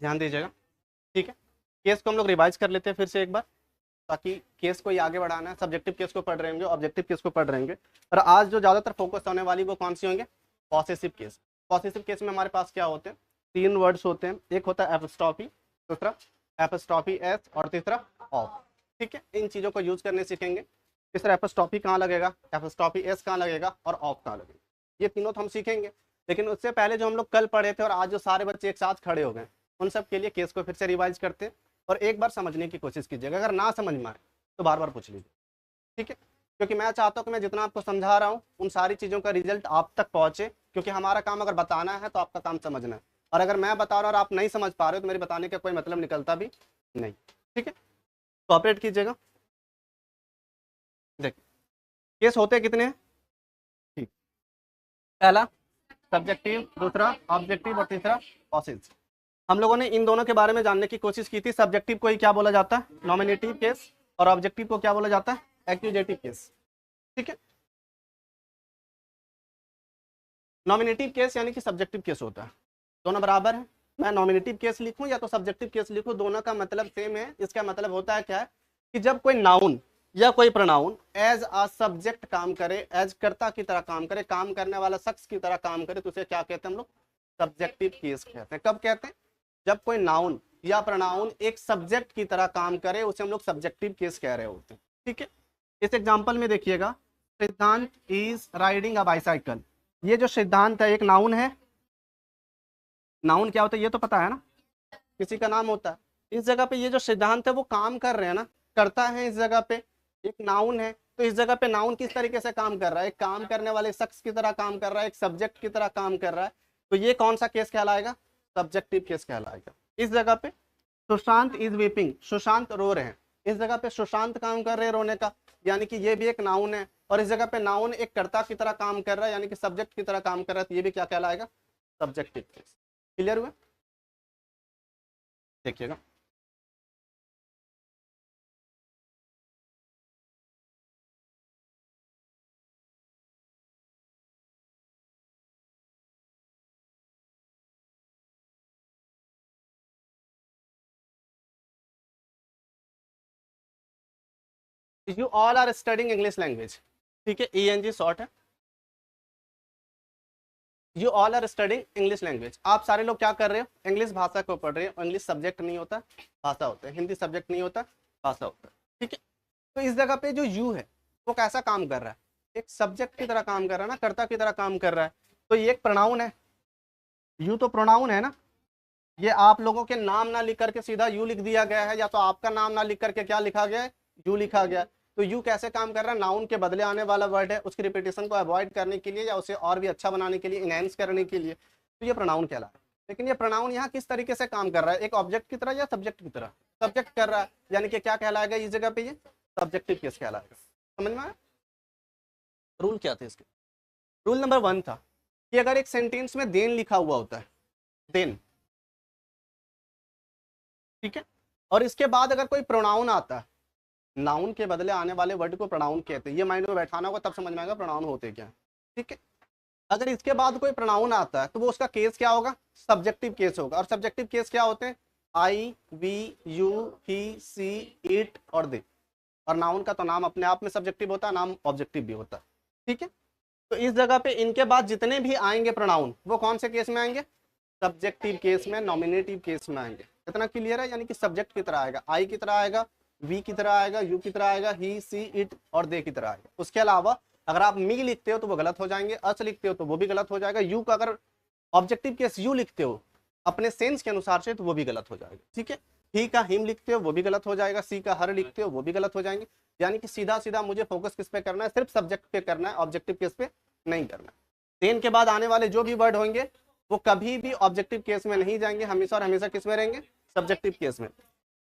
ध्यान दीजिएगा, ठीक है। केस को हम लोग रिवाइज कर लेते हैं फिर से एक बार, ताकि केस को ही आगे बढ़ाना है। सब्जेक्टिव केस को पढ़ रहे होंगे, ऑब्जेक्टिव केस को पढ़ रहे होंगे, और आज जो ज़्यादातर फोकस होने वाली वो कौन सी होंगे? Possessive case. पॉसेसिव केस में हमारे पास क्या होते हैं? 3 वर्ड्स होते हैं, एक होता है एपस्ट्रॉफी, दूसरा एपस्ट्रॉफी एस, और तीसरा ऑफ, ठीक है। इन चीज़ों को यूज करने सीखेंगे। तीसरा एपस्ट्रॉफी कहाँ लगेगा, एपस्ट्रॉफी एस कहाँ लगेगा, और ऑफ कहाँ लगेगा, ये तीनों तो हम सीखेंगे। लेकिन उससे पहले जो हम लोग कल पढ़े थे और आज जो सारे बच्चे एक साथ खड़े हो गए, उन सब के लिए केस को फिर से रिवाइज करते हैं और एक बार समझने की कोशिश कीजिएगा। अगर ना समझ में आए तो बार बार पूछ लीजिए, ठीक है। क्योंकि मैं चाहता हूँ कि मैं जितना आपको समझा रहा हूँ उन सारी चीज़ों का रिजल्ट आप तक पहुँचे, क्योंकि हमारा काम अगर बताना है तो आपका काम समझना है। और अगर मैं बता रहा हूँ और आप नहीं समझ पा रहे हो तो मेरे बताने का कोई मतलब निकलता भी नहीं, ठीक है। कोऑपरेट कीजिएगा। देखिए, केस होते कितने हैं? ठीक, पहला सब्जेक्टिव, दूसरा ऑब्जेक्टिव, और तीसरा पॉसेसिव। हम लोगों ने इन दोनों के बारे में जानने की कोशिश की थी। सब्जेक्टिव को ही क्या बोला जाता है? Nominative case. और ऑब्जेक्टिव को क्या बोला जाता है? एक्यूजेटिव केस, ठीक है। नॉमिनेटिव केस यानी कि सब्जेक्टिव केस होता है, दोनों बराबर है। मैं नॉमिनेटिव केस लिखूं या तो सब्जेक्टिव केस लिखूं, दोनों का मतलब सेम है। इसका मतलब होता है क्या है कि जब कोई नाउन या कोई प्रोनाउन एज अ सब्जेक्ट काम करे, एज कर्ता की तरह काम करे, काम करने वाला शख्स की तरह काम करे, तो उसे क्या कहते हैं हम लोग? सब्जेक्टिव केस कहते हैं। कब कहते हैं? जब कोई नाउन या प्रोनाउन एक सब्जेक्ट की तरह काम करे, उसे हम लोग सब्जेक्टिव केस कह रहे होते हैं, ठीक है। इस एग्जांपल में देखिएगा, सिद्धांत इज राइडिंग अ बाइसाइकिल। ये जो सिद्धांत है एक नाउन है। नाउन क्या होता है ये तो पता है ना, किसी का नाम होता है। इस जगह पे ये जो सिद्धांत है वो काम कर रहे हैं ना, करता है। इस जगह पे एक नाउन है, तो इस जगह पे नाउन किस तरीके से काम कर रहा है? एक काम करने वाले शख्स की तरह काम कर रहा है, एक सब्जेक्ट की तरह काम कर रहा है। तो ये कौन सा केस कहलाएगा? सब्जेक्टिव केस कहलाएगा। इस जगह पे सुशांत इज वीपिंग, सुशांत रो रहे हैं। इस जगह पे सुशांत काम कर रहे हैं रोने का, यानी कि ये भी एक नाउन है। और इस जगह पे नाउन एक कर्ता की तरह काम कर रहा है, यानी कि सब्जेक्ट की तरह काम कर रहा है, तो ये भी क्या कहलाएगा? Subjective case. क्लियर हुआ? देखिएगा, you all are studying English language, ठीक है, ENG शॉर्ट है। You all are studying English language. आप सारे लोग क्या कर रहे हो? इंग्लिश भाषा को पढ़ रहे हो। इंग्लिश सब्जेक्ट नहीं होता, भाषा होता है। हिंदी सब्जेक्ट नहीं होता, भाषा होता है, ठीक है। तो इस जगह पे जो यू है वो कैसा काम कर रहा है? एक सब्जेक्ट की तरह काम कर रहा है ना, कर्ता की तरह काम कर रहा है। तो ये एक प्रोनाउन है, यू तो प्रोनाउन है ना। ये आप लोगों के नाम ना लिख करके सीधा यू लिख दिया गया है, या तो आपका नाम ना लिख करके क्या लिखा गया है? यू लिखा गया है। तो यू कैसे काम कर रहा है? नाउन के बदले आने वाला वर्ड है, उसकी रिपीटेशन को अवॉइड करने के लिए या उसे और भी अच्छा बनाने के लिए, इनहेंस करने के लिए, तो ये प्रोनाउन कहलाता है। लेकिन ये प्रोनाउन यहाँ किस तरीके से काम कर रहा है? एक ऑब्जेक्ट की तरह या सब्जेक्ट की तरह? सब्जेक्ट कर रहा है, यानी कि क्या कहलाएगा इस जगह पे? ये सब्जेक्टिव केस कहलाएगा। समझ में आया? रूल क्या थे इसके? रूल नंबर 1 था कि अगर एक सेंटेंस में देन लिखा हुआ होता है, देन, ठीक है, और इसके बाद अगर कोई प्रोनाउन आता है, नाउन के बदले आने वाले वर्ड को प्रोनाउन कहते हैं। ये माइंड में बैठाना होगा, तब समझ में आएगा प्रोनाउन होते क्या, ठीक है। अगर इसके बाद कोई प्रोनाउन आता है तो वो उसका केस क्या होगा? सब्जेक्टिव केस होगा। और सब्जेक्टिव केस क्या होते हैं? I, we, you, he, she, it और दे। और नाउन का तो नाम अपने आप में सब्जेक्टिव होता है, नाम ऑब्जेक्टिव भी होता है, ठीक है। तो इस जगह पे इनके बाद जितने भी आएंगे प्रोनाउन, वो कौन से केस में आएंगे? सब्जेक्टिव केस में, नॉमिनेटिव केस में आएंगे। इतना क्लियर है? यानी कि सब्जेक्ट की तरह आएगा, आई की तरह आएगा, वी की तरह आएगा, यू की तरह आएगा, ही, सी, इट और दे की तरह आएगा। उसके अलावा अगर आप मी लिखते हो तो वो गलत हो जाएंगे, अस लिखते हो तो वो भी गलत हो जाएगा, यू का अगर ऑब्जेक्टिव केस यू लिखते हो अपने सेंस के अनुसार से तो वो भी गलत हो जाएगा, ठीक है। ही का हिम लिखते हो वो भी गलत हो जाएगा, सी का हर लिखते हो वो भी गलत हो जाएंगे। यानी कि सीधा सीधा मुझे फोकस किस पे करना है? सिर्फ सब्जेक्ट पे करना है, ऑब्जेक्टिव केस पे नहीं करना। देन के बाद आने वाले जो भी वर्ड होंगे वो कभी भी ऑब्जेक्टिव केस में नहीं जाएंगे, हमेशा और हमेशा किस में रहेंगे? सब्जेक्टिव केस में।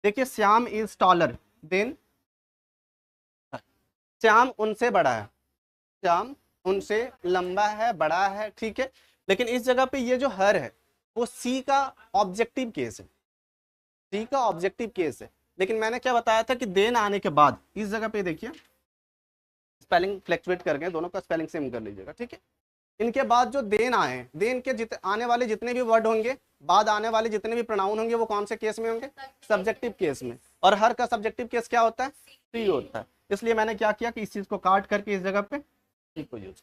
देखिए, Shyam is taller than, Shyam उनसे बड़ा है, श्याम उनसे लंबा है, बड़ा है, ठीक है। लेकिन इस जगह पे ये जो हर है वो सी का ऑब्जेक्टिव केस है, सी का ऑब्जेक्टिव केस है। लेकिन मैंने क्या बताया था कि देन आने के बाद इस जगह पे देखिए स्पेलिंग फ्लैक्चुएट कर गए, दोनों का स्पेलिंग सेम कर लीजिएगा, ठीक है। इनके बाद जो देन आए, देन के आने वाले जितने भी वर्ड होंगे बाद आने वाले जितने भी प्रोनाउन होंगे वो कौन से केस में होंगे, सब्जेक्टिव केस में, और हर का सब्जेक्टिव केस क्या होता है, सी होता है। इसलिए मैंने क्या किया कि इस चीज को काट करके इस जगह पे सी को यूज।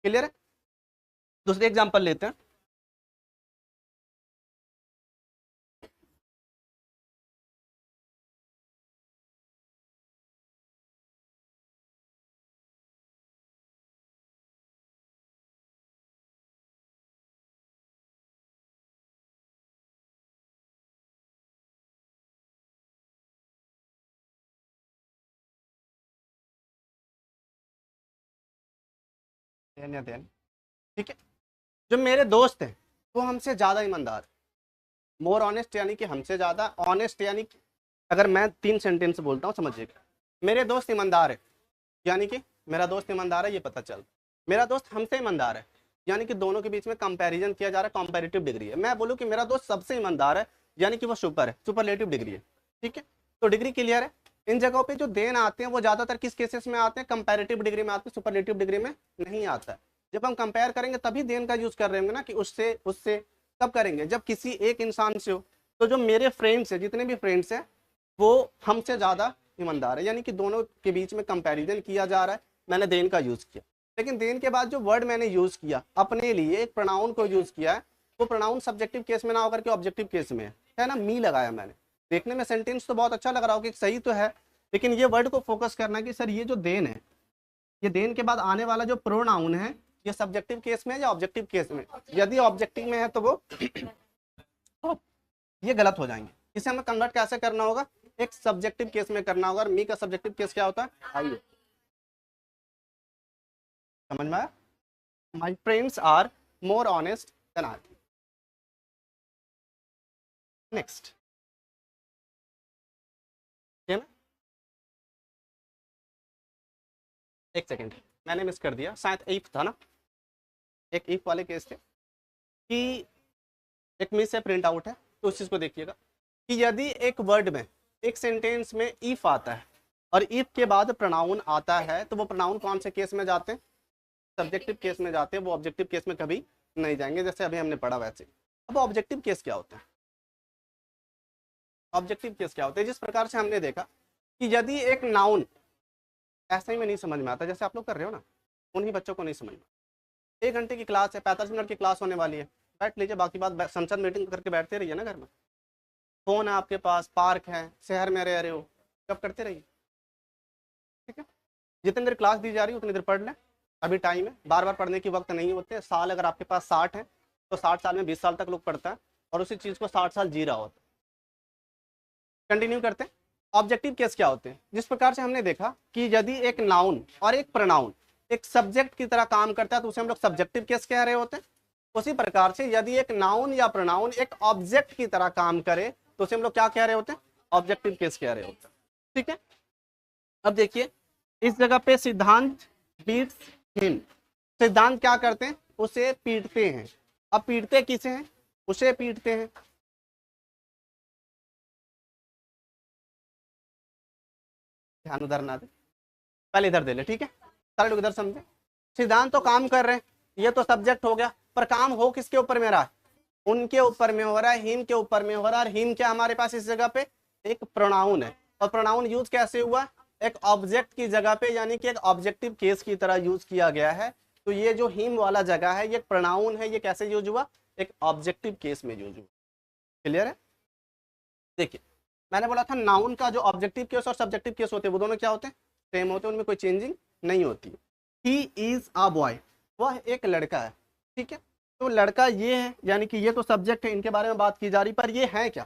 क्लियर है? दूसरी एग्जांपल लेते हैं। ठीक है, जो मेरे दोस्त हैं वो हमसे ज्यादा ईमानदार, मोर ऑनेस्ट यानी कि हमसे ज्यादा ऑनेस्ट, यानी कि अगर मैं 3 सेंटेंस बोलता हूँ समझिएगा, मेरे दोस्त ईमानदार है यानी कि मेरा दोस्त ईमानदार है, ये पता चल, मेरा दोस्त हमसे ईमानदार है यानी कि दोनों के बीच में कंपैरिजन किया जा रहा है, कंपैरेटिव डिग्री है। मैं बोलूँ कि मेरा दोस्त सबसे ईमानदार है यानी कि वो सुपर है, सुपरलेटिव डिग्री है। ठीक है, तो डिग्री क्लियर है। इन जगहों पे जो देन आते हैं वो ज्यादातर किस केसेस में आते हैं, कंपैरेटिव डिग्री में आते हैं, सुपरलेटिव डिग्री में नहीं आता है। जब हम कंपेयर करेंगे तभी देन का यूज कर रहे होंगे ना, कि उससे उससे कब करेंगे, जब किसी एक इंसान से हो। तो जो मेरे फ्रेंड्स है, जितने भी फ्रेंड्स हैं वो हमसे ज्यादा ईमानदार है, यानी कि दोनों के बीच में कंपैरिजन किया जा रहा है, मैंने देन का यूज किया। लेकिन देन के बाद जो वर्ड मैंने यूज किया अपने लिए, एक प्रोनाउन को यूज किया है, वो प्रोनाउन सब्जेक्टिव केस में ना होकर के ऑब्जेक्टिव केस में है ना, मी लगाया मैंने। देखने में सेंटेंस तो बहुत अच्छा लग रहा हो कि सही तो है, लेकिन ये वर्ड को फोकस करना कि सर ये जो देन है, ये देन के बाद आने वाला जो प्रोनाउन है ये सब्जेक्टिव केस में है या ऑब्जेक्टिव केस में। यदि ऑब्जेक्टिव में है तो वो ये गलत हो जाएंगे। इसे हमें कन्वर्ट कैसे करना होगा, एक सब्जेक्टिव केस में करना होगा। मी का सब्जेक्टिव केस क्या होता है, आइए समझ में आया। My friends are more honest than I. Next, एक सेकेंड मैंने मिस कर दिया, शायद इफ था ना, एक इफ वाले केस थे कि एक मिस है, प्रिंट आउट है, तो उस चीज को देखिएगा कि यदि एक वर्ड में, एक सेंटेंस में इफ आता है और इफ के बाद प्रोनाउन आता है, तो वो प्रोनाउन कौन से केस में जाते हैं, सब्जेक्टिव केस में जाते हैं, वो ऑब्जेक्टिव केस में कभी नहीं जाएंगे, जैसे अभी हमने पढ़ा वैसे। अब ऑब्जेक्टिव केस क्या होता है, ऑब्जेक्टिव केस क्या होता है, जिस प्रकार से हमने देखा कि यदि एक नाउन, ऐसा ही में नहीं समझ में आता जैसे आप लोग कर रहे हो ना, उन्हीं बच्चों को नहीं समझ में। 1 घंटे की क्लास है, 45 मिनट की क्लास होने वाली है, बैठ लीजिए, बाकी बात संसद मीटिंग करके बैठते रहिए ना घर में। फोन है आपके पास, पार्क है, शहर में रह रहे हो, कब करते रहिए। ठीक है, जितनी देर क्लास दी जा रही है उतनी देर पढ़ लें, अभी टाइम है, बार बार पढ़ने की वक्त नहीं होते। साल अगर आपके पास 60 है तो 60 साल में 20 साल तक लोग पढ़ता है और उसी चीज को 60 साल जी रहा होता है। कंटिन्यू करते हैं। ऑब्जेक्टिव केस क्या होते हैं, जिस प्रकार से हमने देखा कि यदि एक नाउन और एक प्रोनाउन एक सब्जेक्ट की तरह काम करता है तो उसे हम लोग सब्जेक्टिव केस कह रहे होते हैं। उसी प्रकार से यदि एक नाउन या प्रोनाउन एक ऑब्जेक्ट की तरह काम करे तो उसे हम लोग क्या कह रहे होते हैं, ऑब्जेक्टिव केस कह रहे होते हैं। ठीक है, अब देखिए इस जगह पे सिद्धांत बीट्स हिम, सिद्धांत क्या करते हैं, उसे पीटते हैं। अब पीटते किसे हैं, उसे पीटते हैं। ध्यान उधर ना दे, पहले इधर दे ले, ठीक है, सारे लोग इधर समझे। सिद्धांत तो काम कर रहे हैं, ये तो सब्जेक्ट हो गया, पर काम हो किसके ऊपर में रहा है, उनके ऊपर में हो रहा है, हिम के ऊपर में हो रहा है। हिम क्या हमारे पास इस जगह पे एक प्रोनाउन है, और प्रोनाउन यूज कैसे हुआ, एक ऑब्जेक्ट की जगह पे, यानी कि एक ऑब्जेक्टिव केस की तरह यूज किया गया है। तो ये जो हिम वाला जगह है ये प्रोनाउन है, ये कैसे यूज हुआ, एक ऑब्जेक्टिव केस में यूज हुआ। क्लियर है? देखिए मैंने बोला था नाउन का जो ऑब्जेक्टिव केस और सब्जेक्टिव केस होते हैं वो दोनों क्या होते हैं, सेम होते हैं, उनमें कोई चेंजिंग नहीं होती। ही इज अ बॉय, वह एक लड़का है। ठीक है, तो लड़का ये है, यानी कि ये तो सब्जेक्ट है, इनके बारे में बात की जा रही, पर ये है क्या,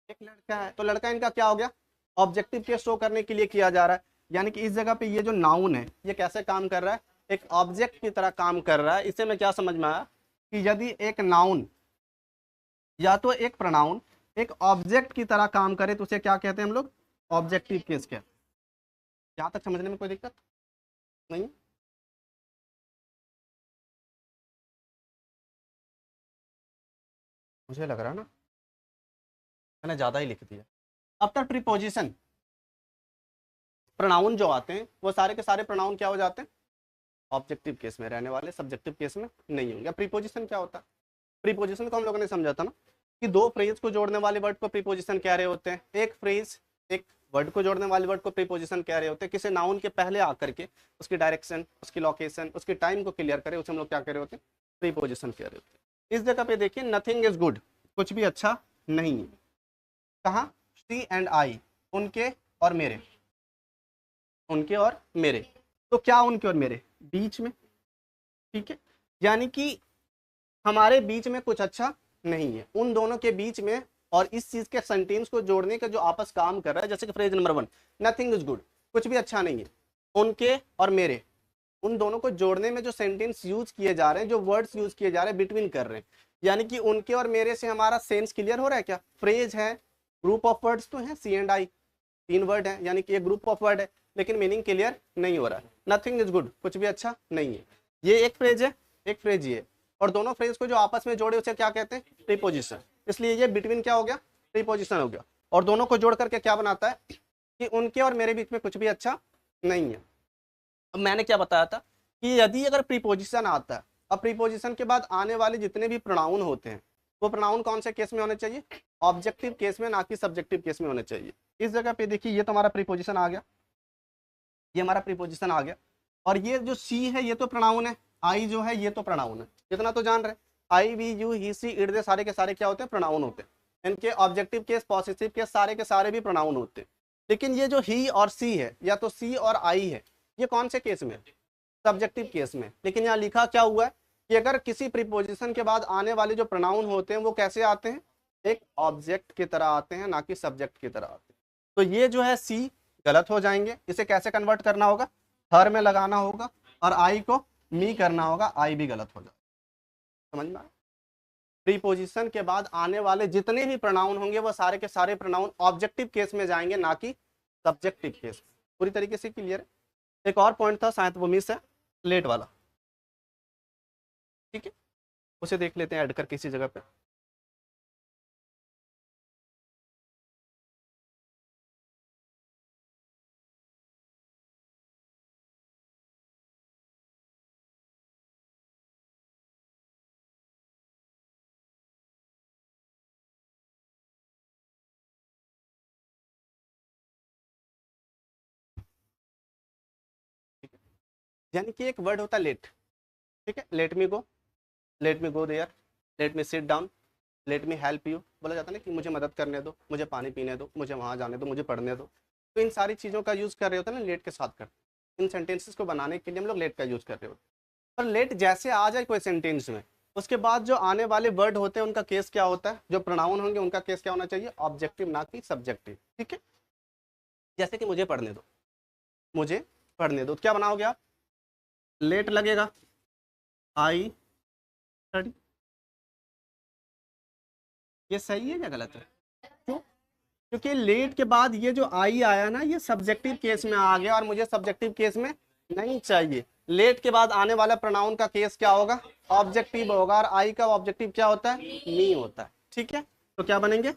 एक लड़का है। तो लड़का इनका क्या हो गया, ऑब्जेक्टिव केस शो करने के लिए किया जा रहा है। यानी कि इस जगह पे ये जो नाउन है ये कैसे काम कर रहा है, एक ऑब्जेक्ट की तरह काम कर रहा है। इसे में क्या समझ में आया कि यदि एक नाउन या तो एक प्रोनाउन एक ऑब्जेक्ट की तरह काम करे तो उसे क्या कहते हैं हम लोग, ऑब्जेक्टिव केस कहते हैं। यहां तक समझने में कोई दिक्कत नहीं? मुझे लग रहा है ना मैंने ज्यादा ही लिख दिया। आफ्टर प्रीपोजिशन प्रोनाउन जो आते हैं वो सारे के सारे प्रोनाउन क्या हो जाते हैं, ऑब्जेक्टिव केस में रहने वाले, सब्जेक्टिव केस में नहीं होंगे। प्रीपोजिशन क्या होता है, प्रीपोजिशन को हम लोगों ने समझा था ना कि दो फ्रेज को जोड़ने वाले वर्ड को प्रीपोजिशन कह रहे होते हैं। एक फ्रेज एक वर्ड को जोड़ने वाले वर्ड को प्रीपोजिशन कह रहे होते हैं। किसी नाउन के पहले आकर के उसकी डायरेक्शन, उसकी लोकेशन, उसकी टाइम को क्लियर करे, उसे हम लोग क्या कह रहे होते हैं, प्रीपोजिशन कह रहे होते हैं। इस जगह पे देखिए नथिंग इज गुड, कुछ भी अच्छा नहीं है। कहाँ, शी एंड आई, उनके और मेरे, उनके और मेरे। तो क्या उनके और मेरे, बीच में, ठीक है, यानी कि हमारे बीच में कुछ अच्छा नहीं है, उन दोनों के बीच में। और इस चीज के सेंटेंस को जोड़ने का जो आपस काम कर रहा है, जैसे कि phrase number 1, nothing is good, कुछ भी अच्छा नहीं है, उनके और मेरे, उन दोनों को जोड़ने में जो सेंटेंस यूज किए जा रहे हैं, जो वर्ड्स यूज किए जा रहे हैं, बिटवीन कर रहे हैं, यानी कि उनके और मेरे से हमारा सेंस क्लियर हो रहा है क्या। फ्रेज है, ग्रुप ऑफ वर्ड्स तो है, सी एंड आई, 3 वर्ड है, यानी कि एक ग्रुप ऑफ वर्ड है, लेकिन मीनिंग क्लियर नहीं हो रहा है। नथिंग इज गुड, कुछ भी अच्छा नहीं है, ये एक फ्रेज है, एक फ्रेज ये, और दोनों फ्रेज को जो आपस में जोड़े उसे क्या कहते हैं, प्रीपोजिशन। इसलिए ये बिटवीन क्या हो गया, प्रीपोजिशन हो गया। और दोनों को जोड़ करके क्या बनाता है कि उनके और मेरे बीच में कुछ भी अच्छा नहीं है। अब मैंने क्या बताया था कि यदि अगर प्रीपोजिशन आता है, अब प्रीपोजिशन के बाद आने वाले जितने भी प्रोनाउन होते हैं, वो प्रोनाउन कौन से केस में होने चाहिए, ऑब्जेक्टिव केस में, ना कि सब्जेक्टिव केस में होने चाहिए। इस जगह पे देखिए ये तो हमारा प्रीपोजिशन आ गया, ये हमारा प्रीपोजिशन आ गया, और ये जो सी है ये तो प्रोनाउन है, आई जो है ये तो प्रोनाउन है, इतना तो जान रहे। I, we, you, he, she, it, they सारे के सारे क्या होते हैं, प्रोनाउन होते हैं। इनके ऑब्जेक्टिव केस, पॉसेसिव केस, सारे के सारे भी प्रोनाउन होते हैं। लेकिन ये जो ही और सी है, या तो सी और आई है, ये कौन से केस में, सब्जेक्टिव केस में। लेकिन यहाँ लिखा क्या हुआ है कि अगर किसी प्रीपोजिशन के बाद आने वाले जो प्रोनाउन होते हैं वो कैसे आते हैं, एक ऑब्जेक्ट की तरह आते हैं, ना कि सब्जेक्ट की तरह आते हैं। तो ये जो है सी गलत हो जाएंगे, इसे कैसे कन्वर्ट करना होगा, हर में लगाना होगा, और आई को मी करना होगा, आई भी गलत हो जाएगा। समझ में आया। प्रीपोजिशन के बाद आने वाले जितने भी प्रोनाउन होंगे वो सारे के सारे प्रोनाउन ऑब्जेक्टिव केस में जाएंगे, ना कि सब्जेक्टिव केस। पूरी तरीके से क्लियर है। एक और पॉइंट था शायद वो मिस है, लेट वाला, ठीक है, उसे देख लेते हैं ऐड कर किसी जगह पे। यानी कि एक वर्ड होता है लेट, ठीक है, let me go, let me go there, let me sit down, let me help you, बोला जाता है ना कि मुझे मदद करने दो, मुझे पानी पीने दो, मुझे वहाँ जाने दो, मुझे पढ़ने दो। तो इन सारी चीज़ों का यूज़ कर रहे होते हैं ना, लेट के साथ करते हैं। इन सेंटेंसेस को बनाने के लिए हम लोग लेट का यूज़ कर रहे होते हैं। पर लेट जैसे आ जाए कोई सेंटेंस में, उसके बाद जो आने वाले वर्ड होते हैं उनका केस क्या होता है, जो प्रोनाउन होंगे उनका केस क्या होना चाहिए, ऑब्जेक्टिव, ना कि सब्जेक्टिव, ठीक है। जैसे कि मुझे पढ़ने दो, मुझे पढ़ने दो, तो क्या बनाओगे आप, लेट लगेगा, आई स्टडी। ये सही है या गलत है, क्यों, क्योंकि लेट के बाद ये जो आई आया ना, ये सब्जेक्टिव केस में आ गया, और मुझे सब्जेक्टिव केस में नहीं चाहिए। लेट के बाद आने वाला प्रोनाउन का केस क्या होगा, ऑब्जेक्टिव होगा, और आई का ऑब्जेक्टिव क्या होता है, मी होता है, ठीक है। तो क्या बनेंगे,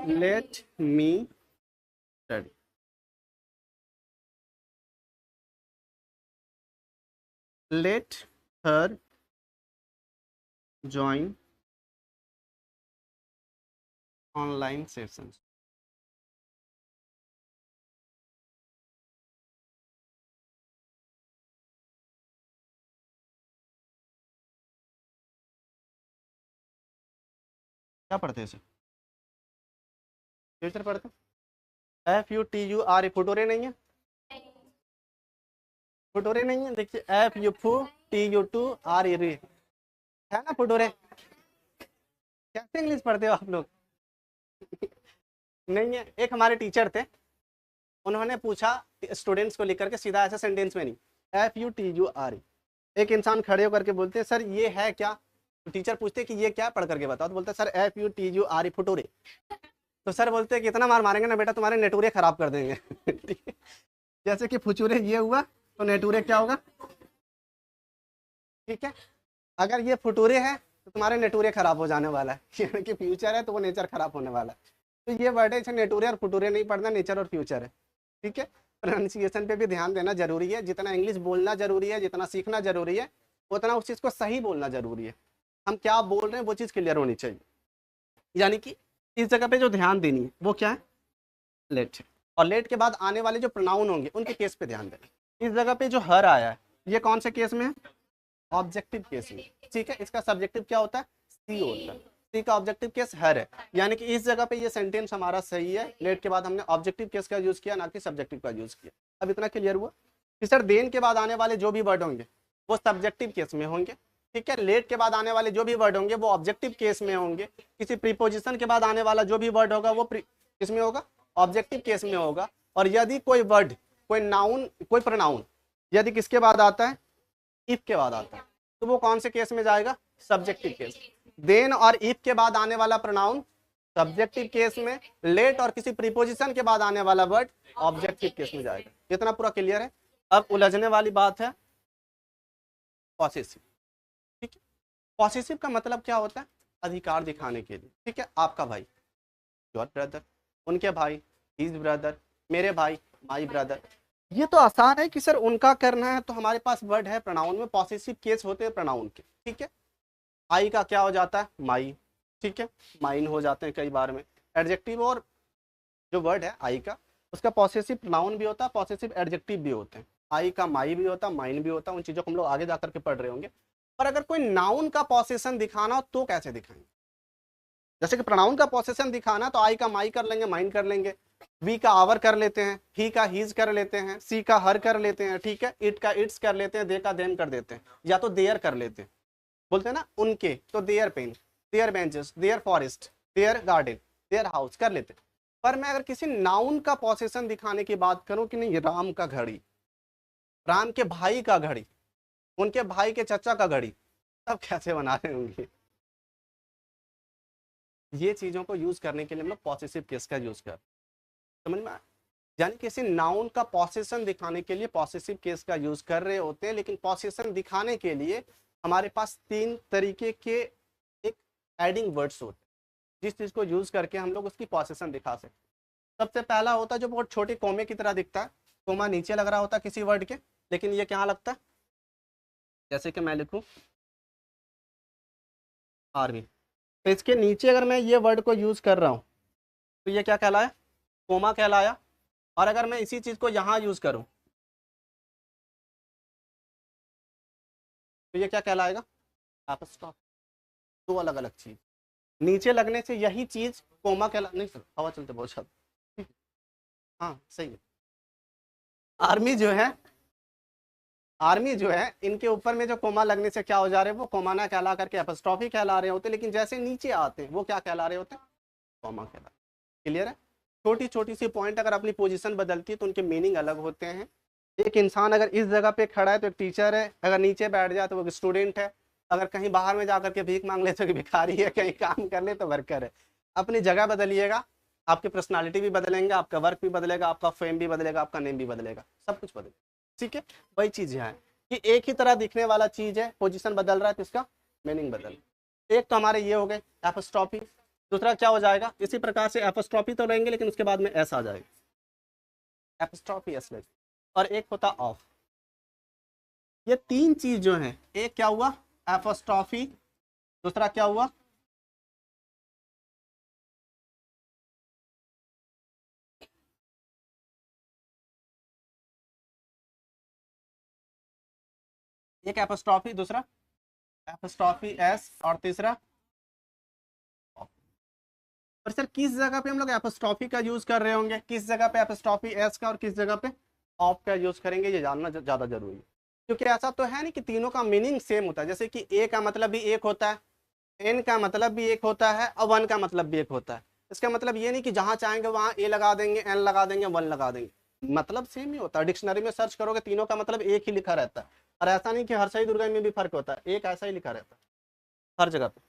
let me study, let her join online session. क्या पढ़ते हैं इसे, फ्यूचर पढ़ते, F U T U R, फुटोरे नहीं है, फुटोरे नहीं है, देखिए एफ यू फू, टी यू टू, आर ई री, है ना फुटोरे। कैसे इंग्लिश पढ़ते हो आप लोग नहीं है। एक हमारे टीचर थे, उन्होंने पूछा स्टूडेंट्स को लिख करके, सीधा ऐसा सेंटेंस में नहीं, F U T U R ई। एक इंसान खड़े होकर के बोलते हैं सर ये है क्या, तो टीचर पूछते कि ये क्या, पढ़ करके बताओ, तो बोलते sir F U T U R E, फुटोरे। तो सर बोलते हैं कि इतना मार मारेंगे ना बेटा, तुम्हारे नेटूरे खराब कर देंगे ठीक है, जैसे कि फुचूरे ये हुआ, तो नेटूरे क्या होगा, ठीक है। अगर ये फुटूरे है तो तुम्हारे नेटूरे खराब हो जाने वाला है यानी कि फ्यूचर है तो वो नेचर खराब होने वाला है। तो ये वर्ड है, नेटूरे और फुटूरे नहीं पढ़ना, नेचर और फ्यूचर है, ठीक है। प्रोनाउंसिएशन पे भी ध्यान देना जरूरी है, जितना इंग्लिश बोलना जरूरी है, जितना सीखना जरूरी है, उतना उस चीज़ को सही बोलना जरूरी है। हम क्या बोल रहे हैं वो चीज़ क्लियर होनी चाहिए। यानी कि इस जगह पे जो ध्यान देनी है वो क्या है, लेट है। और लेट के बाद आने वाले जो प्रोनाउन होंगे उनके केस पे ध्यान देना। इस जगह पे जो हर आया है ये कौन से केस में है, ऑब्जेक्टिव केस में, ठीक है। इसका सब्जेक्टिव क्या होता है, सी होता है। सी का ऑब्जेक्टिव केस हर है, यानी कि इस जगह पे ये सेंटेंस हमारा सही है। लेट के बाद हमने ऑब्जेक्टिव केस का यूज किया, ना कि सब्जेक्टिव का यूज किया। अब इतना क्लियर हुआ कि सर देन के बाद आने वाले जो भी वर्ड होंगे वो सब्जेक्टिव केस में होंगे, ठीक है। लेट के बाद आने वाले जो भी वर्ड होंगे वो ऑब्जेक्टिव केस में होंगे। किसी प्रीपोजिशन के बाद आने वाला जो भी वर्ड होगा वो किसमें होगा, ऑब्जेक्टिव केस में होगा। और यदि कोई वर्ड, कोई नाउन, कोई प्रोनाउन यदि किसके बाद आता है, इफ के बाद आता है, तो वो कौन से केस में जाएगा, सब्जेक्टिव केस। देन और इफ के बाद आने वाला प्रोनाउन सब्जेक्टिव केस में, लेट और किसी प्रीपोजिशन के बाद आने वाला वर्ड ऑब्जेक्टिव केस में जाएगा। इतना पूरा क्लियर है। अब उलझने वाली बात है पॉसेसिव, ठीक है। पॉसेसिव का मतलब क्या होता है, अधिकार दिखाने के लिए, ठीक है। आपका भाई, योर ब्रदर, उनके भाई, हिज ब्रदर, मेरे भाई, माई ब्रदर। ये तो आसान है कि सर उनका करना है, तो हमारे पास वर्ड है प्रोनाउन में पॉसेसिव केस होते हैं प्रोनाउन के, ठीक है। आई का क्या हो जाता है, माई, ठीक है, माइन हो जाते हैं कई बार में। एडजेक्टिव और जो वर्ड है आई का, उसका पॉसेसिव प्रोनाउन भी होता है, पॉसेसिव एडजेक्टिव भी होते हैं। आई का माई भी होता है, माइन भी होता है। उन चीजों को हम लोग आगे जाकर के पढ़ रहे होंगे। पर अगर कोई नाउन का पॉसेशन दिखाना हो तो कैसे दिखाएंगे, जैसे कि प्रोनाउन का पॉसेशन दिखाना तो आई का माई कर लेंगे, माइन कर लेंगे, वी का आवर कर लेते हैं, ही का हीज कर लेते हैं, सी का हर कर लेते हैं, ठीक है, इट का इट्स कर लेते हैं, दे का देम कर देते हैं, या तो देयर कर लेते हैं। बोलते हैं ना उनके, तो their pen, their benches, their forest, their garden, their house कर लेते हैं। पर मैं अगर किसी नाउन का पॉसेशन दिखाने की बात करूं कि नहीं, राम का घड़ी, राम के भाई का घड़ी, उनके भाई के चचा का घड़ी, तब कैसे बना रहे होंगे। ये चीजों को यूज करने के लिए हम लोग पॉसेसिव केस का यूज कर, समझ में आया? यानी किसी नाउन का पॉसेशन दिखाने के लिए पॉसेसिव केस का यूज कर रहे होते हैं। लेकिन पॉसेशन दिखाने के लिए हमारे पास 3 तरीके के एक एडिंग वर्ड्स होते हैं, जिस चीज को यूज करके हम लोग उसकी पॉसेशन दिखा सकते हैं। सबसे पहला होता है जो बहुत छोटे कोमे की तरह दिखता है, कोमा नीचे लग रहा होता है किसी वर्ड के, लेकिन ये क्या लगता है, जैसे कि मैं लिखूं आर्मी, तो इसके नीचे अगर मैं ये वर्ड को यूज कर रहा हूं तो ये क्या कहलाया, कोमा कहलाया। और अगर मैं इसी चीज को यहां यूज करूं तो ये क्या कहलाएगा, एपस्ट्रॉफ। दो अलग अलग चीज, नीचे लगने से यही चीज कोमा कहला, नहीं सर हवा चलते बहुत शब्द, हाँ सही है। आर्मी जो है, आर्मी जो है, इनके ऊपर में जो कोमा लगने से क्या हो जा रहे हैं, वो कोमा ना कहला करके एपस्ट्रॉफी कहला रहे होते, लेकिन जैसे नीचे आते हैं वो क्या कहला रहे होते हैं, कोमा कहला। क्लियर है? छोटी छोटी सी पॉइंट अगर अपनी पोजीशन बदलती है तो उनके मीनिंग अलग होते हैं। एक इंसान अगर इस जगह पे खड़ा है तो एक टीचर है, अगर नीचे बैठ जाए तो वो स्टूडेंट है, अगर कहीं बाहर में जाकर के भीख मांग ले तो भिखारी है, कहीं काम कर ले तो वर्कर है। अपनी जगह बदलिएगा, आपकी पर्सनालिटी भी बदलेंगे, आपका वर्क भी बदलेगा, आपका फेम भी बदलेगा, आपका नेम भी बदलेगा, सब कुछ बदलेगा, ठीक है। वही चीज है कि एक ही तरह दिखने वाला चीज है, पोजीशन बदल रहा है तो इसका मीनिंग बदल। एक तो हमारे ये हो गए एपस्ट्रॉफी, दूसरा क्या हो जाएगा, इसी प्रकार से एपस्ट्रॉफी तो रहेंगे लेकिन उसके बाद में एस आ जाएगा, एपस्ट्रॉफी एस में। और एक होता ऑफ। ये 3 चीज जो है, एक क्या हुआ एपस्ट्रॉफी, दूसरा क्या हुआ एक एपस्ट्रॉफी, दूसरा एपस्ट्रॉफी एस, और तीसरा। और सर किस जगह पे हम लोग एपस्ट्रॉफी का यूज कर रहे होंगे, किस जगह पे एपस्ट्रॉफी एस का और किस जगह पे ऑफ का यूज करेंगे, ये जानना ज्यादा जरूरी है। क्योंकि ऐसा तो है नहीं कि तीनों का मीनिंग सेम होता है, जैसे कि ए का मतलब भी एक होता है, एन का मतलब भी एक होता है, और वन का मतलब भी एक होता है। इसका मतलब ये नहीं कि जहां चाहेंगे वहां ए लगा देंगे, एन लगा देंगे, वन लगा देंगे, मतलब सेम ही होता है। डिक्शनरी में सर्च करोगे तीनों का मतलब एक ही लिखा रहता है। और ऐसा नहीं कि हर सही दुर्गा में भी फर्क होता है, एक ऐसा ही लिखा रहता है हर जगह पे,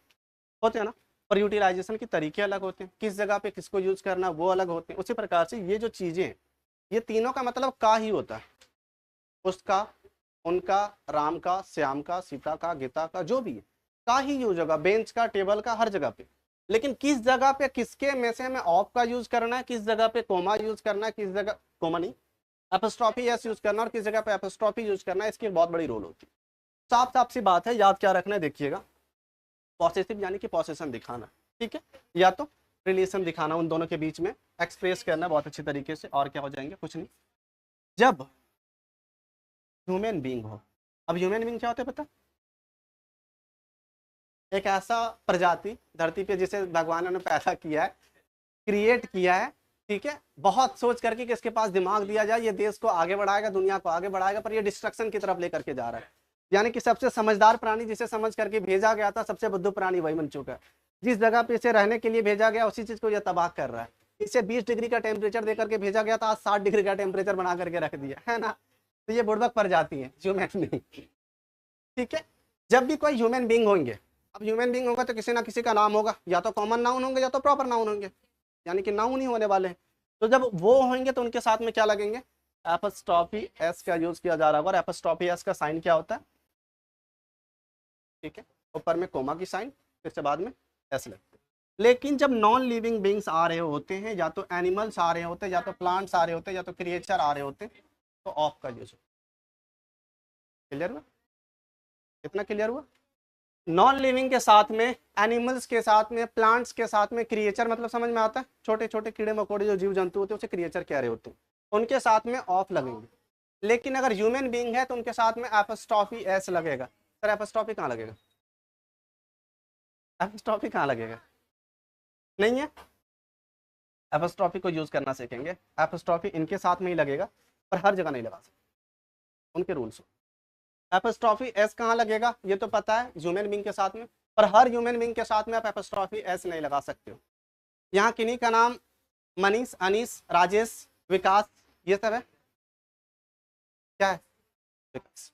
होते हैं ना। पर यूटिलाइजेशन के तरीके अलग होते हैं, किस जगह पे किसको यूज करना वो अलग होते हैं। उसी प्रकार से ये जो चीजें हैं, ये तीनों का मतलब का ही होता है, उसका, उनका, राम का, श्याम का, सीता का, गीता का, जो भी है का ही यूज होगा, बेंच का, टेबल का, हर जगह पे। लेकिन किस जगह पे किसके में से हमें ऑफ का यूज करना है, किस जगह पे कोमा यूज करना है, किस जगह कोमा नहीं एपस्ट्रॉफी एस यूज करना, और किस जगह पे एपस्ट्रॉफी यूज करना है, इसकी बहुत बड़ी रोल होती है। साफ साफ सी बात है, याद क्या रखना है देखिएगा। पॉसेसिव यानी कि पॉसेशन दिखाना, ठीक है, या तो रिलेशन दिखाना उन दोनों के बीच में, एक्सप्रेस करना बहुत अच्छी तरीके से। और क्या हो जाएंगे, कुछ नहीं। जब ह्यूमन बीइंग हो, अब ह्यूमन बीइंग क्या होता है पता, एक ऐसा प्रजाति धरती पे जिसे भगवान ने पैदा किया है, क्रिएट किया है, ठीक है, बहुत सोच करके कि इसके पास दिमाग दिया जाए, ये देश को आगे बढ़ाएगा, दुनिया को आगे बढ़ाएगा, पर ये डिस्ट्रक्शन की तरफ लेकर के जा रहा है। यानी कि सबसे समझदार प्राणी जिसे समझ करके भेजा गया था, सबसे बुद्धू प्राणी वही बन चुका है। जिस जगह पे इसे रहने के लिए भेजा गया उसी चीज को यह तबाह कर रहा है। इसे 20 डिग्री का टेम्परेचर देकर के भेजा गया था, आज 60 डिग्री का टेम्परेचर बना करके रख दिया है ना। तो ये बुड़बक प्रजाति है ह्यूमन बीइंग, ठीक है। जब भी कोई ह्यूमन बीइंग होंगे, अब ह्यूमन बीइंग होगा तो किसी ना किसी का नाम होगा, या तो कॉमन नाउन होंगे या तो प्रॉपर नाउन होंगे, यानी कि नाउन ही होने वाले हैं। तो जब वो होंगे तो उनके साथ में क्या लगेंगे, एपोस्ट्रोफी एस का यूज किया जा रहा होगा। और एपोस्ट्रोफी एस का साइन क्या होता है, ठीक है, ऊपर में कोमा की साइन, फिर से बाद में एस लगता है। लेकिन जब नॉन लिविंग बींग्स आ रहे होते हैं, या तो एनिमल्स आ रहे होते हैं, या तो प्लांट्स आ रहे होते हैं, या तो क्रिएचर आ रहे होते हैं, तो ऑफ का यूज। क्लियर हुआ, कितना क्लियर हुआ। नॉन लिविंग के साथ में, एनिमल्स के साथ में, प्लांट्स के साथ में क्रिएचर मतलब समझ में आता है, छोटे छोटे कीड़े मकोड़े जो जीव जंतु होते हैं उसे क्रिएचर कह रहे होते हैं, उनके साथ में ऑफ लगेंगे। लेकिन अगर ह्यूमन बीइंग है तो उनके साथ में एपोस्ट्रोफी एस लगेगा। सर एपोस्ट्रोफी कहाँ लगेगा, एपोस्ट्रोफी कहाँ लगेगा, नहीं है। एपोस्ट्रोफी को यूज करना सीखेंगे। एपोस्ट्रोफी इनके साथ में ही लगेगा, पर हर जगह नहीं लगा सकते, उनके रूल्स। एपोस्ट्रोफी एस कहाँ लगेगा ये तो पता है, ह्यूमन बीइंग के साथ में, पर हर ह्यूमन बीइंग के साथ में आप एपोस्ट्रोफी एस नहीं लगा सकते हो। यहाँ किन्हीं का नाम मनीष, अनीस, राजेश, विकास, ये सब है, क्या है, विकास।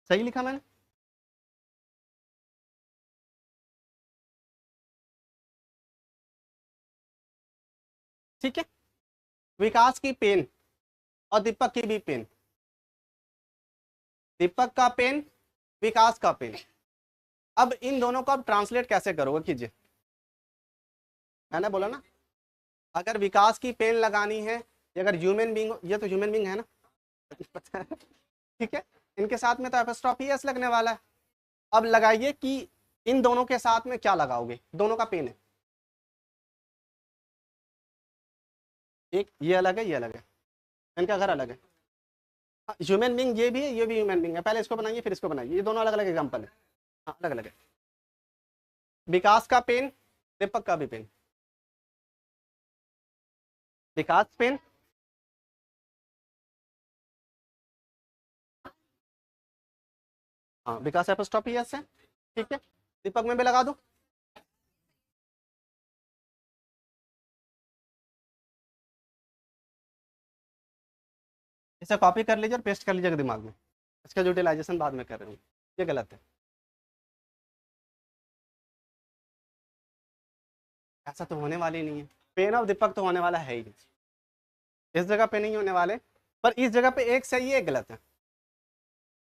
सही लिखा मैंने, ठीक है। विकास की पेन और दीपक की भी पेन, दीपक का पेन, विकास का पेन। अब इन दोनों को आप ट्रांसलेट कैसे करोगे, कीजिए। मैंने बोला ना, अगर विकास की पेन लगानी है, अगर ह्यूमन बीइंग, ये तो ह्यूमन बीइंग है ना ठीक है, इनके साथ में तो एपोस्ट्रोफी एस लगने वाला है। अब लगाइए कि इन दोनों के साथ में क्या लगाओगे, दोनों का पेन है, एक ये अलग है, ये अलग है, इनका घर अलग है। ह्यूमन बीइंग ये भी है, ये भी ह्यूमन बीइंग है, पहले इसको बनाइए फिर इसको बनाइए, ये दोनों अलग अलग एग्जाम्पल है, हाँ अलग अलग है। विकास का पेन, दीपक का भी पेन, विकास पेन, हाँ विकास एपोस्ट्रोफी एस है, ठीक है। दीपक में भी लगा दो, इसे कॉपी कर लीजिए और पेस्ट कर लीजिएगा दिमाग में, इसका यूटिलाइजेशन बाद में कर रहे हूँ, ये गलत है, ऐसा तो होने वाली नहीं है। पेन ऑफ दीपक तो होने वाला है ही नहीं, इस जगह पे नहीं होने वाले, पर इस जगह पे एक सही है एक गलत है,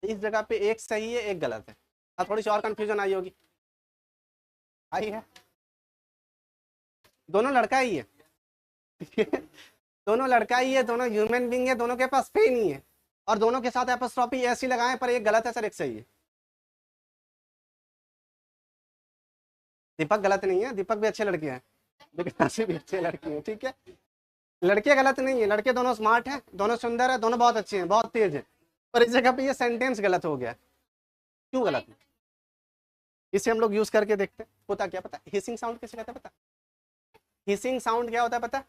इस जगह पे एक सही है एक गलत है। अब थोड़ी सी और कंफ्यूजन आई होगी, आई है, दोनों लड़का ही है दोनों लड़का ही है, दोनों ह्यूमन बीइंग है, दोनों के पास पेन ही है, और दोनों के साथ एपोस्ट्रोफी ऐसी लगाएं, पर एक गलत है सर एक सही है। दीपक गलत नहीं है, दीपक भी अच्छे लड़के हैं, विकासी भी अच्छे लड़के हैं, ठीक है। लड़के गलत नहीं है, लड़के दोनों स्मार्ट हैं, दोनों सुंदर है, दोनों बहुत अच्छे हैं, बहुत तेज है, पर इस जगह पे ये सेंटेंस गलत हो गया। क्यों गलत है, इसे हम लोग यूज करके देखते हैं। होता क्या पता, हिसिंग साउंड किसे कहते हैं पता, हिसिंग साउंड क्या होता है पता,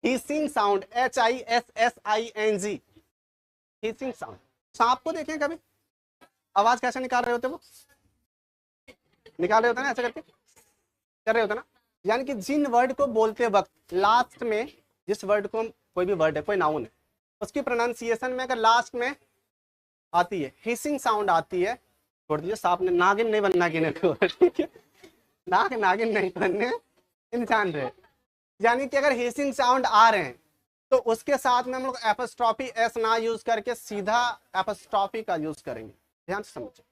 hissing sound, HISSING, hissing sound. सांप को देखें कभी, आवाज कैसे निकाल रहे होते, वो निकाल रहे होते ना, ऐसे करके कर रहे होते ना। यानी कि जिन वर्ड को बोलते वक्त लास्ट में, जिस वर्ड को, कोई भी वर्ड है, कोई नाउन है, उसकी प्रोनाउंसिएशन में अगर लास्ट में आती है हिसिंग साउंड आती है, छोड़ दीजिए, सांप ने, नागिन नहीं बनना गिने को, ठीक है, नागिन नहीं बनने, इंसान रहे। यानी कि अगर हिसिंग साउंड आ रहे हैं तो उसके साथ में हम लोग एपोस्ट्रोफी एस ना यूज करके सीधा एपोस्ट्रोफी का यूज करेंगे। ध्यान से समझिए,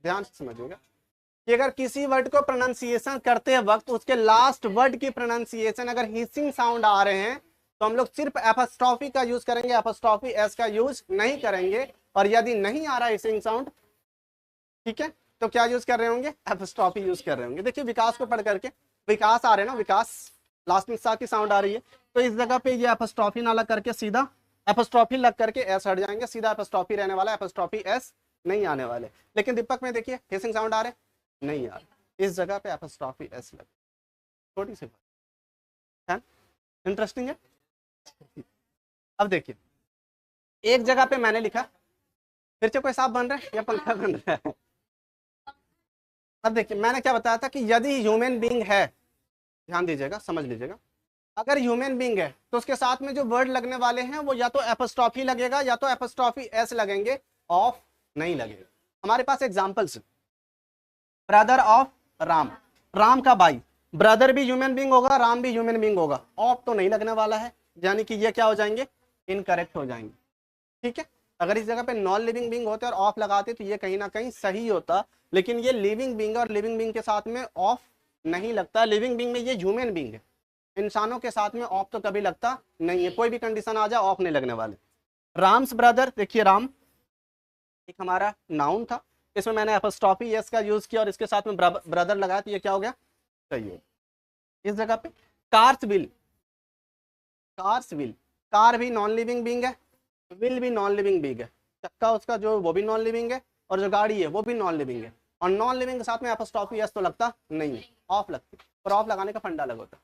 ध्यान से समझिएगा कि अगर किसी वर्ड को प्रोनाउंसिएशन करते वक्त उसके लास्ट वर्ड की प्रोनाउंसिएशन अगर हिसिंग साउंड आ रहे हैं तो हम लोग सिर्फ एपस्ट्रॉफी का यूज करेंगे, एपस्ट्रॉफी एस का यूज नहीं करेंगे। और यदि नहीं आ रहा है हिसिंग साउंड, ठीक है, तो क्या यूज कर रहे होंगे, एपस्ट्रॉफी यूज कर रहे होंगे। देखिए विकास को पढ़ करके, विकास आ रहे हैं ना, विकास लास्ट में सा की साउंड आ रही है, तो इस जगह पे ये एपस्ट्रॉफी ना लग करके सीधा एपस्ट्रॉफी लग करके एस हट जाएंगे, सीधा एपस्ट्रॉफी रहने वाला, एपस्ट्रॉफी एस नहीं आने वाले। लेकिन दीपक में देखिए हिसिंग साउंड आ रहे नहीं आ रहे, इस जगह पे एपस्ट्रॉफी एस लग, छोटी सी बात है, इंटरेस्टिंग है। अब देखिए एक जगह पे मैंने लिखा, फिर से कोई साफ बन रहा है या पंखा बन रहा है। अब देखिए मैंने क्या बताया था कि यदि ह्यूमन बीइंग है, ध्यान दीजिएगा समझ लीजिएगा, अगर ह्यूमन बीइंग है तो उसके साथ में जो वर्ड लगने वाले हैं वो या तो एपस्ट्रॉफी लगेगा या तो एपस्ट्रॉफी एस लगेंगे, ऑफ नहीं लगेगा। हमारे पास examples, brother of Ram, Ram का भाई, ब्रदर भी ह्यूमन बीइंग होगा, राम भी ह्यूमन बीइंग होगा, ऑफ तो नहीं लगने वाला है, यानी कि ये क्या हो जाएंगे, इनकरेक्ट हो जाएंगे। ठीक है, अगर इस जगह पे नॉन लिविंग बीइंग होते और ऑफ लगाते तो ये कहीं ना कहीं सही होता, लेकिन ये लिविंग बीइंग और लिविंग बीइंग के साथ में ऑफ नहीं लगता। लिविंग बीइंग में ये ह्यूमन बीइंग है, इंसानों के साथ में ऑफ तो कभी लगता नहीं है, कोई भी कंडीशन आ जाए ऑफ नहीं लगने वाले। राम्स ब्रदर, देखिए राम एक हमारा नाउन था, इसमें मैंने एपस्ट्रॉफी एस का यूज किया और इसके साथ में ब्रदर लगाया, तो ये क्या हो गया, सही हो। इस जगह पे cars will, cars will, car भी नॉन लिविंग बीइंग है, विल भी नॉन लिविंग बीइंग है, चक्का उसका जो वो भी नॉन लिविंग है, और जो गाड़ी है वो भी नॉन लिविंग है, और नॉन लिविंग के साथ में एपस्ट्रॉफी एस तो लगता नहीं है, ऑफ लगती, और ऑफ लगाने का फंडा अलग होता।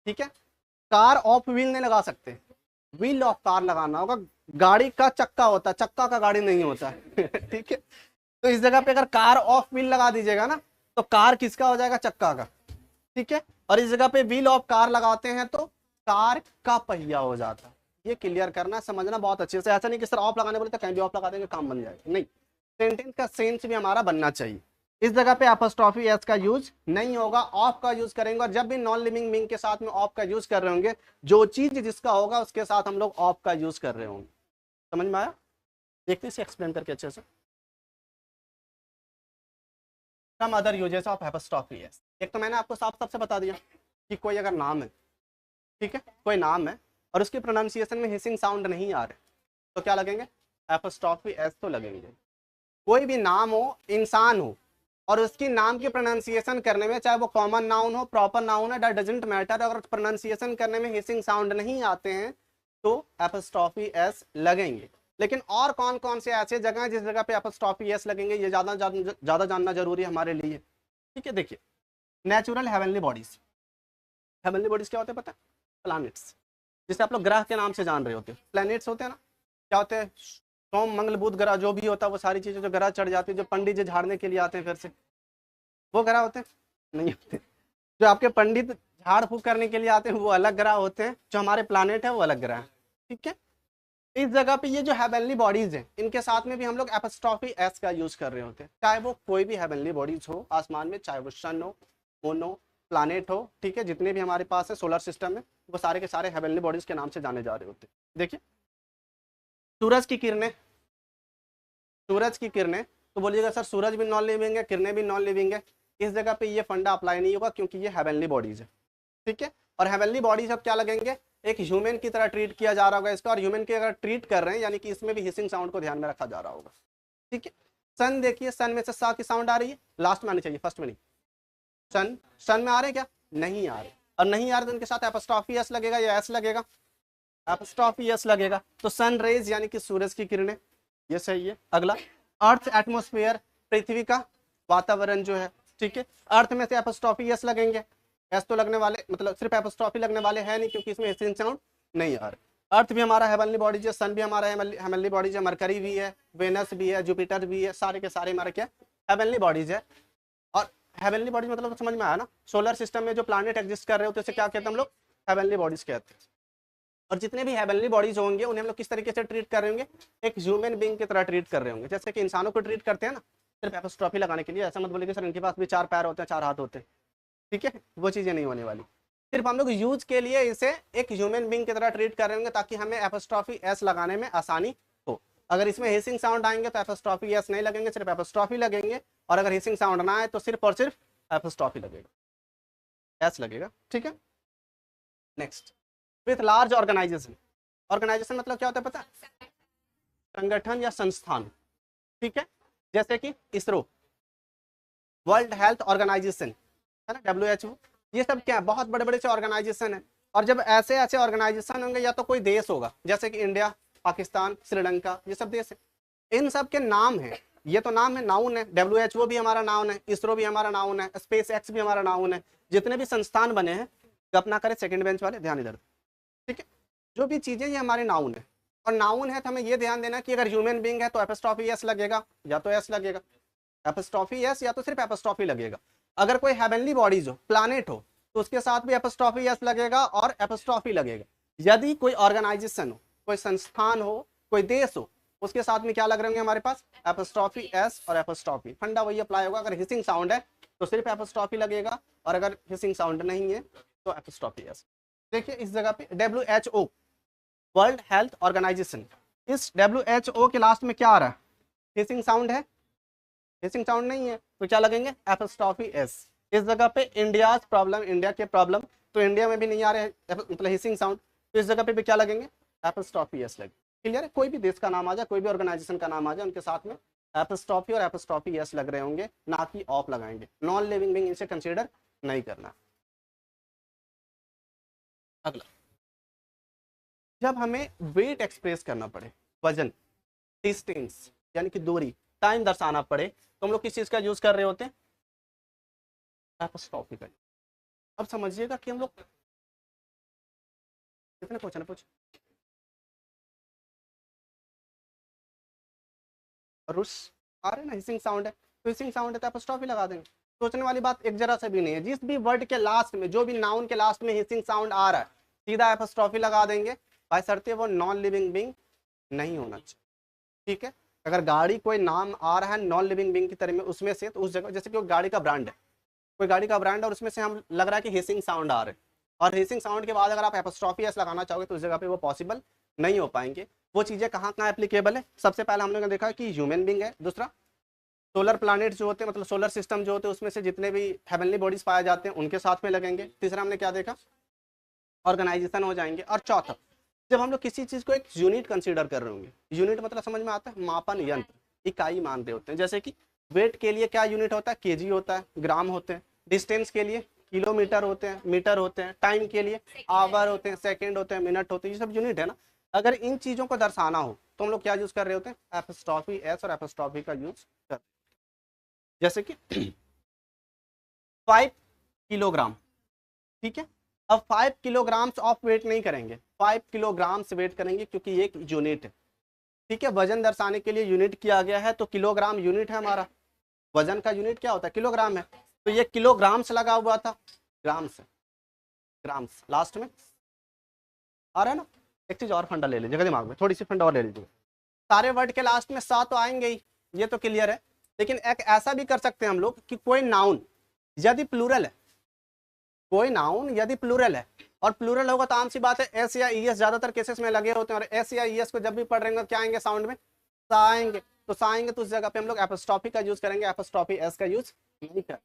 ठीक है, कार ऑफ व्हील नहीं लगा सकते, व्हील ऑफ कार लगाना होगा, गाड़ी का चक्का होता है, चक्का का गाड़ी नहीं होता है। ठीक है, तो इस जगह पे अगर कार ऑफ व्हील लगा दीजिएगा ना, तो कार किसका हो जाएगा, चक्का का। ठीक है, और इस जगह पे व्हील ऑफ कार लगाते हैं तो कार का पहिया हो जाता है। ये क्लियर करना, समझना बहुत अच्छे से, ऐसा नहीं कि सर ऑफ लगाने बोले तो कहीं भी ऑफ लगा देंगे काम बन जाएगा, नहीं, सेंटेंस का सेंस भी हमारा बनना चाहिए। इस जगह पे एपस्ट्रॉफी एस का यूज नहीं होगा, ऑफ का यूज करेंगे, और जब भी नॉन लिविंग बीइंग के साथ में ऑफ का यूज कर रहे होंगे, जो चीज जिसका होगा उसके साथ हम लोग ऑफ का यूज कर रहे होंगे। समझ में आया, देखते इसे एक्सप्लेन करके अच्छे से। Some other uses of apostrophe S, एक तो मैंने आपको साफ साफ से बता दिया कि कोई अगर नाम है, ठीक है, कोई नाम है और उसकी प्रोनाउंसिएशन में हिसिंग साउंड नहीं आ रहे, तो क्या लगेंगे, एपस्ट्रॉफी एस तो लगेंगे। कोई भी नाम हो, इंसान हो, और उसकी नाम की प्रोनाउंसिएशन करने में, चाहे वो कॉमन नाउन हो, प्रॉपर नाउन है, दैट डजंट मैटर, अगर प्रोनाउंसिएशन करने में हिसिंग साउंड नहीं आते हैं तो एपस्ट्रॉफी एस लगेंगे। लेकिन और कौन कौन से ऐसे जगह हैं जिस जगह पे एपस्ट्रॉफी एस लगेंगे, ये ज्यादा जानना जरूरी है हमारे लिए। ठीक है, देखिए natural heavenly bodies, heavenly bodies क्या होते हैं पता है, प्लैनेट्स, जिसे आप लोग ग्रह के नाम से जान रहे होते हैं, प्लैनेट्स होते हैं ना, क्या होते हैं, सोम मंगल बुध ग्रह जो भी होता है, वो सारी चीजें जो ग्रह चढ़ जाती है, जो पंडित जी झाड़ने के लिए आते हैं फिर से, वो ग्रह होते हैं, नहीं होते। जो आपके पंडित झाड़ फूक करने के लिए आते हैं वो अलग ग्रह होते हैं, जो हमारे प्लानेट है वो अलग ग्रह है। ठीक है, इस जगह पे ये जो हेवनली बॉडीज हैं, इनके साथ में भी हम लोग एपस्ट्रॉफी एस का यूज कर रहे होते हैं, चाहे वो कोई भी हेवनली बॉडीज हो आसमान में, चाहे वो सन हो, मून हो, प्लानेट हो। ठीक है, जितने भी हमारे पास है सोलर सिस्टम में, वो सारे के सारे हेवनली बॉडीज के नाम से जाने जा रहे होते हैं। देखिए सूरज की किरणें, सूरज की किरणें, तो बोलिएगा सर सूरज भी नॉन लिविंग है, किरणें भी नॉन लिविंग है, इस जगह पे ये फंडा अप्लाई नहीं होगा क्योंकि ये हेवनली बॉडीज है। ठीक है, और हेवनली बॉडीज अब क्या लगेंगे, एक ह्यूमन की तरह ट्रीट किया जा रहा होगा इसका, और ह्यूमन की अगर ट्रीट कर रहे हैं यानी कि इसमें भी हिसिंग साउंड को ध्यान में रखा जा रहा होगा। ठीक है, सन देखिए, सन में से सा की साउंड आ रही है, लास्ट में आनी चाहिए, फर्स्ट में नहीं। सन, सन में आ रहे क्या, नहीं आ रहे, और नहीं आ रहे तो उनके साथ एपस्ट्रॉफी एस लगेगा या एस लगेगा, एपस्ट्रॉफी एस लगेगा, तो सन रेज यानी कि सूरज की किरणें, ये सही है। अगला अर्थ एटमोस्फेयर, पृथ्वी का वातावरण जो है, ठीक है, अर्थ में से एपस्ट्रॉफी एस लगेंगे, एस तो लगने वाले, मतलब सिर्फ एपस्ट्रॉफी लगने वाले हैं नहीं क्योंकि इसमें हिसिंग साउंड नहीं आ रहा। अर्थ भी हमारा हेवनली बॉडीज है, सन भी हमारा हेवनली बॉडीज है, मरकरी भी है, वेनस भी है, जुपिटर भी है, सारे के सारे हमारे क्या हेवनली बॉडीज है। और हेवनली बॉडीज मतलब तो समझ में आया ना, सोलर सिस्टम में जो प्लैनेट एग्जिस्ट कर रहे होते हैं क्या कहते हैं हम लोग, हेवनली बॉडीज कहते हैं। और जितने भी हेवनली बॉडीज होंगे उन्हें हम लोग किस तरीके से ट्रीट कर रहे होंगे, एक ह्यूमन बीइंग की तरह ट्रीट कर रहे होंगे, जैसे कि इंसानों को ट्रीट करते हैं ना, सिर्फ एपस्ट्रॉफी लगाने के लिए, ऐसा मत बोलिए सर इनके पास भी 4 पैर होते हैं 4 हाथ होते हैं। ठीक है, वो चीजें नहीं होने वाली, सिर्फ हम लोग यूज के लिए इसे एक ह्यूमन बीइंग की तरह ट्रीट कर रहे होंगे ताकि हमें एपस्ट्रॉफी एस लगाने में आसानी हो। अगर इसमें हिसिंग साउंड आएंगे तो एपस्ट्रॉफी एस नहीं लगेंगे, सिर्फ एपस्ट्रॉफी लगेंगे, और अगर हिसिंग साउंड ना आए तो सिर्फ और सिर्फ एपस्ट्रॉफी लगेगा, एस लगेगा। ठीक है, next with large organisation. Organisation मतलब क्या होता है पता है? संगठन या संस्थान, ठीक है, जैसे कि इसरो, वर्ल्ड हेल्थ ऑर्गेनाइजेशन, है ना, WHO, ये सब क्या है, बहुत बड़े बड़े से ऑर्गेनाइजेशन है। और जब ऐसे ऐसे ऑर्गेनाइजेशन होंगे, या तो कोई देश होगा जैसे कि इंडिया, पाकिस्तान, श्रीलंका, ये सब देश है, इन सब के नाम है, ये तो नाम है, नाउन है। WHO भी हमारा नाउन है, इसरो भी हमारा नाउन है, स्पेस एक्स भी हमारा नाउन है। जितने भी संस्थान बने हैं, जब ना करे सेकंड बेंच वाले ध्यान इधर, ठीक है, जो भी चीजें ये हमारे नाउन है। और नाउन है तो हमें ये ध्यान देना कि अगर ह्यूमन बींग है तो एपोस्ट्रोफी एस लगेगा, या तो एस लगेगा, एपोस्ट्रोफी एस या तो सिर्फ एपोस्ट्रोफी लगेगा। अगर कोई हेवनली बॉडीज हो, प्लानेट हो, तो उसके साथ भी एपोस्ट्रोफी एस लगेगा और एपोस्ट्रोफी लगेगा। यदि कोई ऑर्गेनाइजेशन हो, कोई संस्थान हो, कोई देश हो, उसके साथ में क्या लग रहे होंगे हमारे पास, एपोस्ट्रोफी एस और एपोस्ट्रोफी। फंडा वही अप्लाई होगा, अगर हिसिंग साउंड है तो सिर्फ एपोस्ट्रोफी लगेगा, और अगर हिसिंग साउंड नहीं है तो एपोस्ट्रोफी एस। देखिए इस जगह पे WHO, वर्ल्ड हेल्थ ऑर्गेनाइजेशन, इस WHO के लास्ट में क्या आ रहा है, हिसिंग साउंड है, हिसिंग साउंड नहीं है, तो क्या लगेंगे, एपोस्ट्रोफी एस। इस जगह पे इंडिया प्रॉब्लम, इंडिया के प्रॉब्लम, तो इंडिया में भी नहीं आ रहे मतलब हिसिंग साउंड, तो इस जगह पे भी क्या लगेंगे, एपोस्ट्रोफी एस लगे। क्लियर है, कोई भी देश का नाम आ जाए, कोई भी ऑर्गेनाइजेशन का नाम आ जाए, उनके साथ में एपोस्ट्रोफी और एपोस्ट्रोफी एस लग रहे होंगे, ना कि ऑफ लगाएंगे। नॉन लिविंग बीइंग इसे कंसीडर नहीं करना। अगला, जब हमें वेट एक्सप्रेस करना पड़े, वजन, डिस्टेंस यानी कि दूरी, टाइम दर्शाना पड़े, तो हम लोग किस चीज का यूज कर रहे होते हैं, एपोस्ट्रोफी का। अब समझिएगा कि हम लोग कितने क्वेश्चन पूछ, रुस आ रहे ना, हिसिंग साउंड है, तो हिसिंग साउंड है तो एपोस्ट्रोफी लगा देंगे। सोचने वाली बात एक जरा से भी नहीं है, जिस भी वर्ड के लास्ट में, जो भी नाउन के लास्ट में हिसिंग साउंड आ रहा है, सीधा एपोस्ट्रोफी लगा देंगे, भाई शर्त वो नॉन लिविंग बीइंग नहीं होना चाहिए, ठीक है। अगर गाड़ी कोई नाम आ रहा है नॉन लिविंग बीइंग की तरह में, उसमें से, तो उस जगह, जैसे कि गाड़ी का ब्रांड है, कोई गाड़ी का ब्रांड है और उसमें से हम लग रहा है कि हिसिंग साउंड आ रहे हैं, और हिसिंग साउंड के बाद अगर आप एपोस्ट्रोफी एस लगाना चाहोगे तो उस जगह पे वो पॉसिबल नहीं हो पाएंगे। वो चीजें कहाँ कहाँ एप्लीकेबल है, सबसे पहले हम लोगों ने देखा कि ह्यूमन बींग है, दूसरा सोलर प्लानेट जो होते हैं, मतलब सोलर सिस्टम जो होते हैं, उसमें से जितने भी हेवनली बॉडीज पाए जाते हैं उनके साथ में लगेंगे, तीसरा हमने क्या देखा, ऑर्गेनाइजेशन हो जाएंगे, और चौथा जब हम लोग किसी चीज को एक यूनिट कंसीडर कर रहे होंगे, यूनिट मतलब समझ में आता है, मापन यंत्र, इकाई मान रहे होते हैं, जैसे कि वेट के लिए क्या यूनिट होता है, केजी होता है, ग्राम होते हैं, डिस्टेंस के लिए किलोमीटर होते हैं, मीटर होते हैं, टाइम के लिए आवर होते हैं, सेकंड होते हैं, मिनट होते हैं, ये सब यूनिट है ना। अगर इन चीजों को दर्शाना हो तो हम लोग क्या यूज कर रहे होते हैं, एपोस्ट्रोफी एस और एपोस्ट्रोफी का यूज कर, जैसे कि 5 किलोग्राम, ठीक है। अब 5 किलोग्राम्स ऑफ वेट नहीं करेंगे, 5 किलोग्राम्स वेट करेंगे, क्योंकि एक यूनिट है, ठीक है। वजन दर्शाने के लिए यूनिट किया गया है, तो किलोग्राम यूनिट है हमारा, वजन का यूनिट क्या होता है, किलोग्राम है, तो ये किलोग्राम्स लगा हुआ था, ग्राम्स, ग्राम्स लास्ट में आ रहा है ना। एक चीज और फंडा ले लीजिएगा दिमाग में, थोड़ी सी फंडा और ले लीजिएगा, सारे वर्ड के लास्ट में सा तो आएंगे ही, ये तो क्लियर है, लेकिन एक ऐसा भी कर सकते हैं हम लोग कि कोई नाउन यदि प्लूरल है, कोई नाउन यदि प्लूरल है, और प्लूरल होगा तो आम सी बात है एस या ई एस ज्यादातर केसेस में लगे होते हैं, और एस या ई एस को जब भी पढ़ रहे हैं क्या आएंगे साउंड में, सा आएंगे, तो सा आएंगे तो उस जगह पे हम लोग एपोस्ट्रोफी का यूज करेंगे, एपोस्ट्रोफी एस का यूज नहीं करेंगे।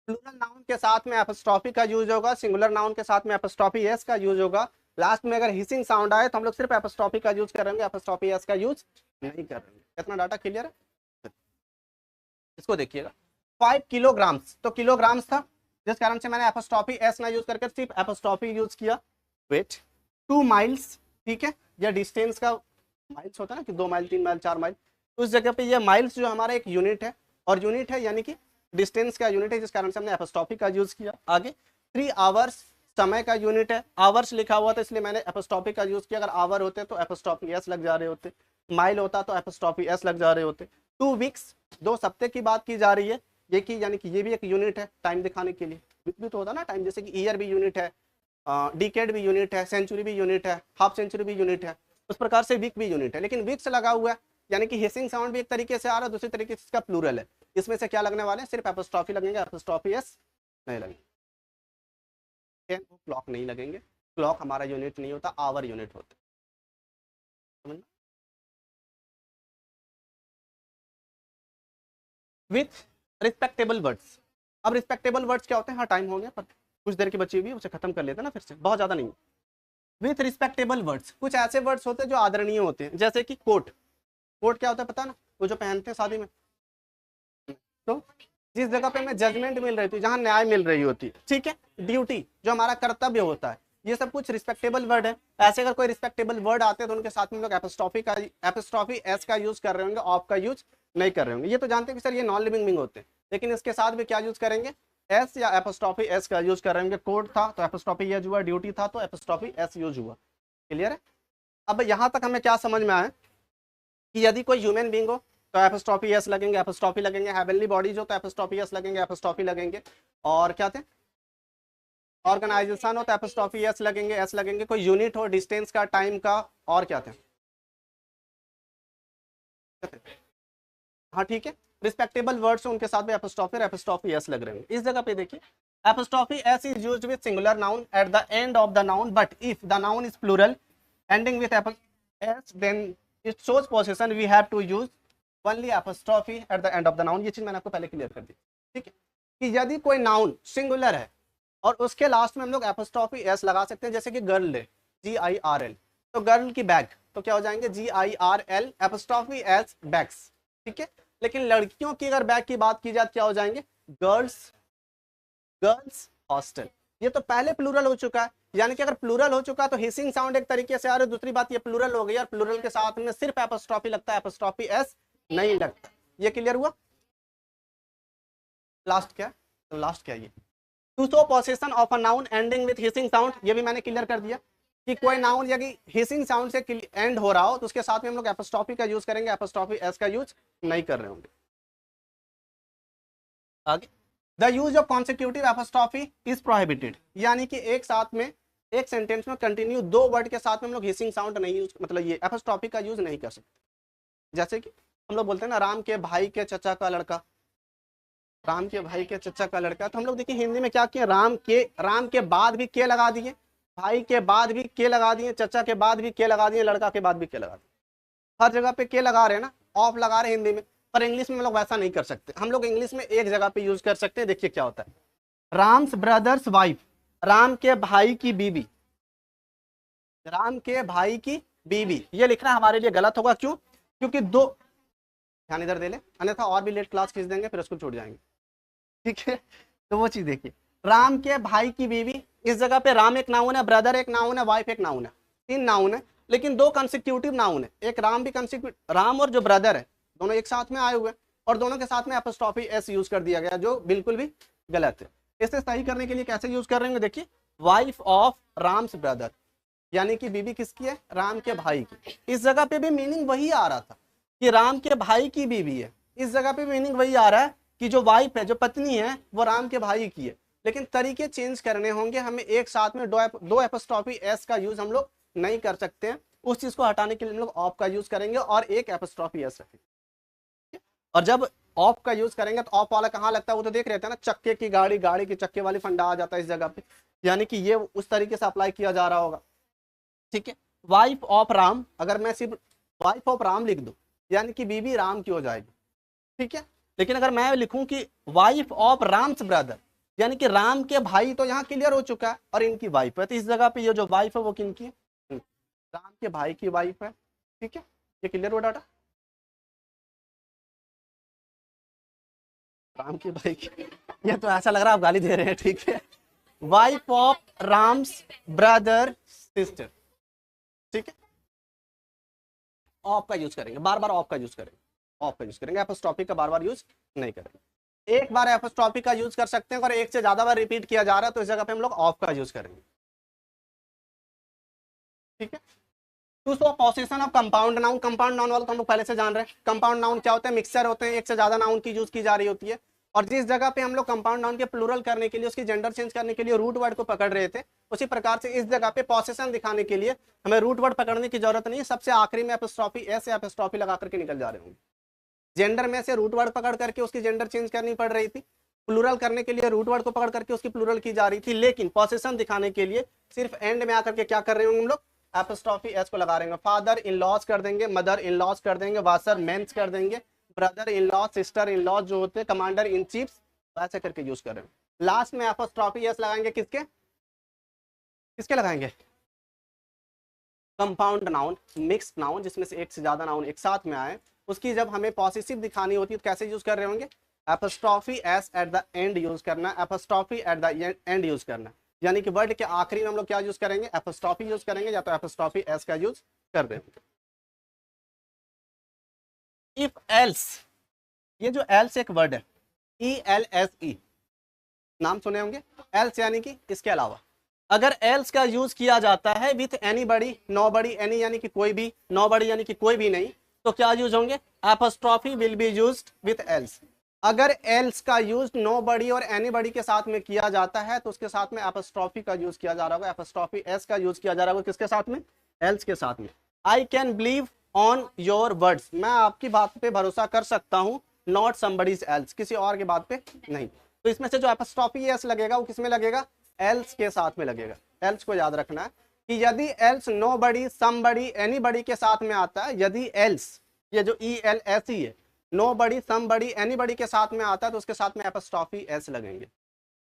प्लूरल नाउन के साथ में एपोस्ट्रोफी का यूज होगा, सिंगुलर नाउन के साथ में एपोस्ट्रोफी एस का यूज होगा, लास्ट में अगर हिसिंग साउंड आए तो हम लोग सिर्फ एपोस्ट्रोफी का यूज करेंगे, एपोस्ट्रोफी एस का यूज नहीं करेंगे। कितना डाटा क्लियर है, इसको देखिएगा, 5 किलोग्राम्स, तो किलोग्राम्स था, जिस कारण से मैंने एपोस्ट्रोफी एस ना यूज करके सिर्फ एपोस्ट्रोफी यूज किया। वेट 2 माइल्स, ठीक है, या डिस्टेंस का माइल्स होता है ना कि 2 माइल 3 माइल 4 माइल, तो उस जगह पे ये माइल्स जो हमारा एक यूनिट है, और यूनिट है यानी कि डिस्टेंस का यूनिट है, जिस कारण से हमने एपोस्ट्रोफी का यूज किया। आगे 3 आवर्स, समय का यूनिट है, आवर्स लिखा हुआ था इसलिए मैंने एपोस्ट्रोफी का यूज किया, अगर आवर होते तो एपोस्ट्रोफी एस लग जा रहे होते, माइल होता तो एपोस्ट्रोफी एस लग जा रहे होते। 2 वीक्स, 2 सप्ताह की बात की जा रही है, ये की यानी कि ये भी एक यूनिट है टाइम दिखाने के लिए, वीक भी तो होता ना टाइम, जैसे कि ईयर भी यूनिट है, डिकेड भी यूनिट है, सेंचुरी भी यूनिट है, हाफ सेंचुरी भी यूनिट है, उस प्रकार से वीक भी यूनिट है, लेकिन वीक से लगा हुआ है, यानी कि हिसिंग साउंड भी एक तरीके से आ रहा है, दूसरी तरीके से इसका प्लूरल है, इसमें से क्या लगने वाले हैं, सिर्फ एपोस्ट्रोफी लगेंगे, एपोस्ट्रोफी एस नहीं लगेंगे, क्लॉक नहीं लगेंगे, क्लॉक हमारा यूनिट नहीं होता, आवर यूनिट होता है। विथ रिस्पेक्टेबल वर्ड्स, अब रिस्पेक्टेबल वर्ड्स क्या होते हैं, हाँ टाइम हो गया पर कुछ देर की बची हुई है, उसे खत्म कर लेते हैं ना, फिर से बहुत ज्यादा नहीं। विथ रिस्पेक्टेबल वर्ड्स, कुछ ऐसे वर्ड्स होते हैं जो आदरणीय होते हैं, जैसे कि कोट। कोट क्या होता है पता ना, वो जो पहनते हैं शादी में। तो जिस जगह पे हमें जजमेंट मिल रही थी, जहां न्याय मिल रही होती, ठीक है, ड्यूटी जो हमारा कर्तव्य होता है, ये सब कुछ रिस्पेक्टेबल वर्ड है। ऐसे अगर कोई रिस्पेक्टेबल वर्ड आते हैं तो उनके साथ में लोग एपोस्ट्रॉफी एस का यूज कर रहे होंगे, ऑफ का यूज नहीं कर रहे होंगे। ये तो जानते हैं कि सर ये नॉन लिविंग बीइंग होते हैं, लेकिन इसके साथ भी क्या यूज करेंगे, एस या एपोस्ट्रॉफी एस का यूज कर रहे होंगे। कोड था तो एपोस्ट्रॉफी एस हुआ, ड्यूटी था तो एपोस्ट्रॉफी एस यूज हुआ। क्लियर है? अब यहां तक हमें क्या समझ में आया कि यदि कोई ह्यूमन बीइंग हो तो एपोस्ट्रॉफी एस लगेंगे, एपोस्ट्रॉफी लगेंगे। हेवनली बॉडीज हो तो एपोस्ट्रॉफी एस लगेंगे, एपोस्ट्रॉफी लगेंगे। और क्या थे, ऑर्गेनाइजेशन हो तो एपोस्ट्रॉफी एस लगेंगे, एस लगेंगे। कोई यूनिट हो, डिस्टेंस का, टाइम का, और क्या थे, हाँ ठीक है, रिस्पेक्टेबल वर्ड्स उनके साथ भी एपोस्ट्रॉफी एस लग रहे हैं। इस जगह पे देखिए, apostrophe S is used with singular noun at the end of the noun, but if the noun is plural ending with S then it shows possession, we have to use only apostrophe at the end of the noun. ये चीज मैंने आपको पहले clear कर दी, ठीक है, कि यदि कोई नाउन सिंगुलर है और उसके लास्ट में हम लोग एपोस्ट्रॉफी एस लगा सकते हैं, जैसे कि गर्ल है, GIRL, तो गर्ल की बैग तो क्या हो जाएंगे, GIRL, एपोस्ट्रॉफी एस बैग्स, ठीक है। लेकिन लड़कियों की अगर बैग की बात की जाए क्या हो जाएंगे, गर्ल्स, गर्ल्स हॉस्टल। ये तो पहले प्लूरल हो चुका है, यानी कि अगर प्लूरल हो चुका है तो हिसिंग साउंड एक तरीके से आ रहा है। दूसरी बात ये प्लूरल हो गई और प्लूरल के साथ में सिर्फ एपोस्ट्रॉफी लगता है, एपोस्ट्रॉफी एस नहीं लगता। ये क्लियर हुआ? लास्ट क्या, तो लास्ट क्या ये, to show possession of a noun ending with hissing sound, ये भी मैंने क्लियर कर दिया कि कोई नाउन यदि हिसिंग साउंड से एंड हो रहा हो तो उसके साथ में हम लोग एपोस्ट्रॉफी का यूज करेंगे, एपोस्ट्रॉफी एस का यूज नहीं कर रहे होंगे। आगे, the use of consecutive apostrophe is prohibited, यानी कि एक साथ में एक सेंटेंस में कंटिन्यू दो वर्ड के साथ में हम लोग हिसिंग साउंड नहीं यूज, मतलब ये एपोस्ट्रॉफी का यूज नहीं कर सकते। जैसे कि हम लोग बोलते हैं ना, राम के भाई के चचा का लड़का, राम के भाई के चचा का लड़का, तो हम लोग देखिए हिंदी में क्या किए, राम के बाद भी के लगा दिए, भाई के बाद भी के लगा दिए, चचा के बाद भी के लगा दिए, लड़का के बाद भी के लगा दिए। हर जगह पे के लगा रहे हैं ना, ऑफ लगा रहे हैं हिंदी में, पर इंग्लिश में हम लोग वैसा नहीं कर सकते। हम लोग इंग्लिश में एक जगह पे यूज कर सकते हैं। देखिए क्या होता है, राम्स ब्रदर्स वाइफ, राम के भाई की बीवी, राम के भाई की बीवी, ये लिखना हमारे लिए गलत होगा। क्यों? क्योंकि दो, ध्यान इधर दे ले, अन्यथा और भी लेट क्लास खींच देंगे, फिर स्कूल छूट जाएंगे, ठीक है। तो वो चीज देखिए, राम के भाई की बीवी, इस जगह पे राम एक नाउन है, ब्रदर एक नाउन है, वाइफ एक नाउन है, तीन नाउन है, लेकिन दो कंसिक्यूटिव नाउन है। एक राम भी कंसिक्यूटिव, राम और जो ब्रदर है दोनों एक साथ में आए हुए, और दोनों के साथ में एपोस्ट्रॉफी एस यूज कर दिया गया, जो बिल्कुल भी गलत है। इसे सही करने के लिए कैसे यूज कर रहे हैं, देखिए, वाइफ ऑफ राम्स ब्रदर, यानी कि बीवी किसकी है, राम के भाई की। इस जगह पे भी मीनिंग वही आ रहा था कि राम के भाई की बीवी है, इस जगह पे मीनिंग वही आ रहा है कि जो वाइफ है, जो पत्नी है, वो राम के भाई की है, लेकिन तरीके चेंज करने होंगे हमें। एक साथ में दो एपोस्ट्रॉफी एस का यूज हम लोग नहीं कर सकते हैं। उस चीज को हटाने के लिए हम लोग ऑफ का यूज करेंगे और एक एपोस्ट्रॉफी एस रखेंगे। और जब ऑफ का यूज करेंगे तो ऑफ वाला कहाँ लगता है, वो तो देख रहे थे ना, चक्के की गाड़ी, गाड़ी के चक्के वाली फंडा आ जाता है इस जगह पे, यानी कि ये उस तरीके से अप्लाई किया जा रहा होगा, ठीक है। वाइफ ऑफ राम, अगर मैं सिर्फ वाइफ ऑफ राम लिख दूं, यानी कि बीबी राम की हो जाएगी, ठीक है। लेकिन अगर मैं लिखूं कि वाइफ ऑफ राम्स ब्रदर, यानी कि राम के भाई, तो यहाँ क्लियर हो चुका है, और इनकी वाइफ है, तो इस जगह पे ये जो वाइफ है वो किनकी है, राम के भाई की वाइफ है, ठीक है। ये क्लियर हो डाटा, राम के भाई की, ये तो ऐसा लग रहा है आप गाली दे रहे हैं, ठीक है। Wife of Ram's brother sister, ठीक है। ऑफ का यूज करेंगे, बार बार ऑफ का यूज करेंगे, ऑफ का यूज करेंगे, एपोस्ट्रॉफी का बार बार यूज नहीं करेंगे। एक बार एपोस्ट्रॉफी का यूज कर सकते हैं, अगर एक से ज्यादा बार रिपीट किया जा रहा है तो इस जगह पे हम लोग ऑफ का यूज करेंगे, ठीक है। To show possession of compound noun, compound noun वाला तो हम लोग पहले से जान रहे हैं। कंपाउंड नाउन क्या होते हैं, मिक्सचर होते हैं, एक से ज्यादा नाउन की यूज की जा रही होती है। और जिस जगह पे हम लोग कंपाउंड नाउन के प्लूरल करने के लिए, उसकी जेंडर चेंज करने के लिए रूट वर्ड को पकड़ रहे थे, उसी प्रकार से इस जगह पे पोजीशन दिखाने के लिए हमें रूट वर्ड पकड़ने की जरूरत नहीं है। सबसे आखिरी में एपोस्ट्रॉफी एस या एपोस्ट्रॉफी लगा करके निकल जा रहे होंगे। जेंडर में से रूट वर्ड पकड़ करके उसकी जेंडर चेंज करनी पड़ रही थी, प्लूरल करने के लिए रूट वर्ड को पकड़ करके उसकी प्लूरल की जा रही थी, लेकिन पोजीशन दिखाने के लिए सिर्फ एंड में आकर के क्या कर रहे होंगे हम लोग, एपोस्ट्रॉफी एस को लगा रहे हैं। फादर इन लॉज कर देंगे, मदर इन लॉज कर देंगे, वासर मेंस कर देंगे, brother in law, sister in law जो होते हैं, कमांडर इन चीफ्स, ऐसे करके यूज कर रहे हैं। लास्ट में एपोस्ट्रॉफी एस लगाएंगे, किसके किसके लगाएंगे, कंपाउंड नाउन, मिक्स्ड नाउन, जिसमें से एक से ज्यादा नाउन एक साथ में आए, उसकी जब हमें पॉसेसिव दिखानी होती है तो कैसे यूज कर रहे होंगे, apostrophe S at the end use करना, apostrophe at the end use करना, यानी कि वर्ड के आखिरी में हम लोग क्या यूज करेंगे, एपोस्ट्रोफी यूज करेंगे या तो एपोस्ट्रोफी एस का यूज कर देंगे। इफ एल्स, ये जो एल्स एक वर्ड है, ELSE, नाम सुने होंगे, एल्स यानी कि इसके अलावा, अगर एल्स का यूज किया जाता है विथ एनीबडी, नोबडी, एनी यानी कि कोई भी, नोबडी यानी कि कोई भी नहीं, तो क्या यूज होंगे, apostrophe will be used with else. अगर एल्स का यूज नोबडी और एनीबडी के साथ में किया जाता है तो उसके साथ में एपोस्ट्रोफी का यूज किया जा रहा होगा, एपोस्ट्रोफी एस का यूज किया जा रहा होगा, किसके साथ में, एल्स के साथ में। I can believe on your words, मैं आपकी बात पे भरोसा कर सकता हूं, नॉट समबडीज एल्स, किसी और की बात पे नहीं। तो इसमें से जो एपोस्ट्रोफी एस लगेगा वो किसमें लगेगा, एल्स के साथ में लगेगा। एल्स को याद रखना है कि यदि एल्स नोबडी, समबडी, एनीबडी के साथ में आता है, यदि एल्स, ये जो ELSE है, नोबडी, समबडी, एनीबडी के साथ में आता है तो उसके साथ में एपोस्ट्रोफी एस लगेंगे,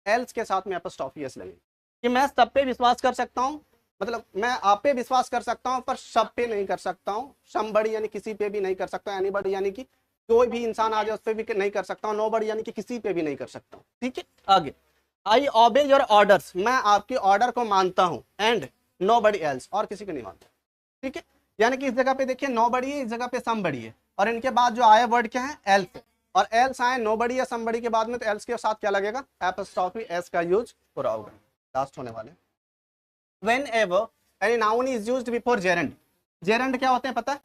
एल्स के साथ में एपोस्ट्रोफी एस लगेंगे। कि मैं सब पे विश्वास कर सकता हूँ, मतलब मैं आप पे विश्वास कर सकता हूँ पर सब पे नहीं कर सकता हूँ, समबडी यानी किसी पे भी नहीं कर सकता, एनीबडी यानी कि कोई भी इंसान आ जाए उस पर भी नहीं कर सकता हूँ, नोबडी यानी कि किसी पे भी नहीं कर सकता हूँ। ठीक है, आगे, आई ओबे योर ऑर्डर्स, मैं आपके ऑर्डर को मानता हूँ, एंड नोबडी एल्स, और किसी को नहीं मानता। ठीक है, यानी कि इस जगह पे देखिए नोबडी है, इस जगह पे समबडी है, और इनके बाद जो आया वर्ड क्या है, एल्स, और एल्स आए नोबडी या समबडी के बाद में, तो एल्स के साथ क्या लगेगा, एपोस्ट्रोफी एस का यूज पूरा होगा। लास्ट होने वाले, whenever any noun is used before gerund, gerund क्या होते हैं पता है,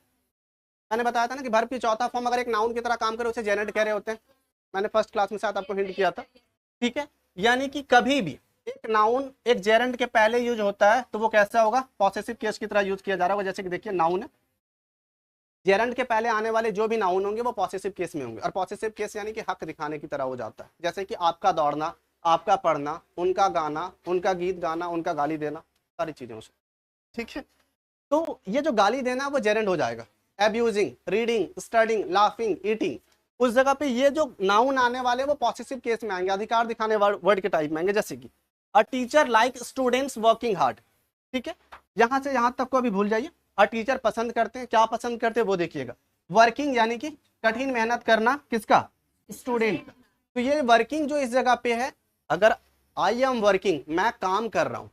मैंने बताया था ना कि वर्ब की चौथा फॉर्म अगर एक नाउन की तरह काम करे उसे जेरेंड कह रहे होते हैं, मैंने फर्स्ट क्लास में शायद आपको हिंट किया था। ठीक है, यानी कि कभी भी एक नाउन एक जेरेंड के पहले यूज होता है तो वो कैसा होगा, पॉसेसिव केस की तरह यूज किया जा रहा होगा। जैसे कि देखिए नाउन है, जेरेंड के पहले आने वाले जो भी नाउन होंगे वो पॉसेसिव केस में होंगे, और पॉसेसिव केस यानी कि हक दिखाने की तरह हो जाता है। जैसे कि आपका दौड़ना, आपका पढ़ना, उनका गाना, उनका गीत गाना, उनका गाली देना, सारी चीजें उसमें। ठीक है, तो ये जो गाली देना वो जेरेंड हो जाएगा। Abusing, reading, studying, laughing, eating, उस जगह पे ये जो नाउन आने वाले वो पॉसेसिव केस में आएंगे, अधिकार दिखाने वर्ड के टाइप में आएंगे। जैसे कि a teacher like students working hard. ठीक है, यहां से यहां तक को अभी भूल जाइए। अ टीचर पसंद करते हैं, क्या पसंद करते हैं वो देखिएगा, वर्किंग यानी कि कठिन मेहनत करना, किसका, स्टूडेंट का। तो ये वर्किंग जो इस जगह पे है, अगर आई एम वर्किंग, मैं काम कर रहा हूं,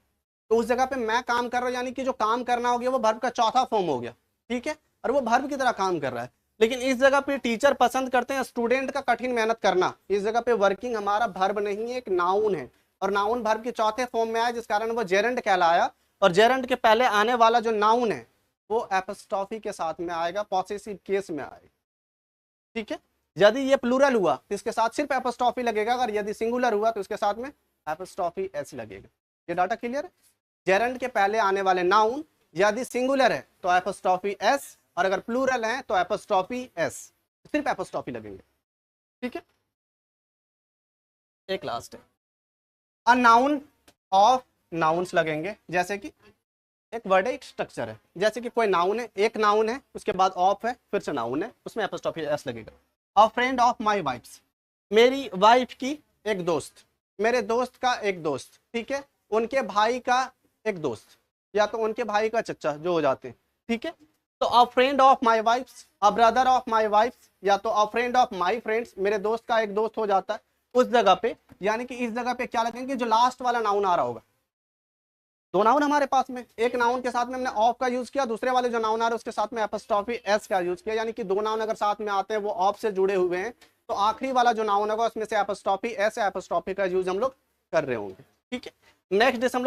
तो उस जगह पे मैं काम कर रहा हूं यानी कि जो काम करना हो गया वो वर्ब का चौथा फॉर्म हो गया। ठीक है, और वो वर्ब की तरह काम कर रहा है। लेकिन इस जगह पे टीचर पसंद करते हैं स्टूडेंट का कठिन मेहनत करना, इस जगह पे वर्किंग हमारा वर्ब नहीं है, एक नाउन है, और नाउन वर्ब के चौथे फॉर्म में आया जिस कारण वो जेरेंड कहलाया। और जेरेंड के पहले आने वाला जो नाउन है वो एपोस्ट्रोफी के साथ में आएगा, पॉसेसिव केस में आएगा। ठीक है, यदि ये प्लूरल हुआ तो इसके साथ सिर्फ एपोस्ट्रोफी लगेगा, अगर यदि सिंगुलर हुआ तो इसके साथ में एपोस्ट्रोफी एस लगेगा। ये डाटा क्लियर है? जेरेंड के पहले आने वाले नाउन यदि सिंगुलर है तो एपोस्ट्रोफी एस, और अगर प्लूरल है तो एपोस्ट्रोफी एस, सिर्फ एपोस्ट्रोफी लगेंगे। ठीक है, एक लास्ट है, अ नाउन ऑफ नाउन्स लगेंगे। जैसे कि एक वर्ड है, एक स्ट्रक्चर है, जैसे कि कोई नाउन है, एक नाउन है, उसके बाद ऑफ है, फिर से नाउन है, उसमें एपोस्ट्रोफी एस लगेगा। अ फ्रेंड ऑफ माय वाइफ्स, मेरी वाइफ की एक दोस्त, मेरे दोस्त का एक दोस्त। ठीक है, उनके भाई का एक दोस्त, या तो उनके भाई का चच्चा जो हो जाते हैं। ठीक है, तो अ friend of my wives, a brother of my wives, या तो अ फ्रेंड ऑफ माय फ्रेंड्स, मेरे दोस्त का एक दोस्त हो जाता है उस जगह पे। यानी कि इस जगह पे क्या लगेंगे, जो लास्ट वाला नाउन आ रहा होगा। दो नाउन हमारे पास में, एक नाउन के साथ में हमने ऑफ का यूज किया, दूसरे वाले जो नाउन आ रहे हैं उसके साथ में एपोस्ट्रोफी एस का यूज किया। यानी कि दो नाउन अगर साथ में आते हैं वो ऑफ से जुड़े हुए हैं, तो आखिरी वाला जो नाउन होगा उसमें से एपोस्ट्रोफी एस, एपोस्ट्रोफी का यूज हम लोग कर रहे होंगे। ठीक है, नेक्स्ट डे हम लोग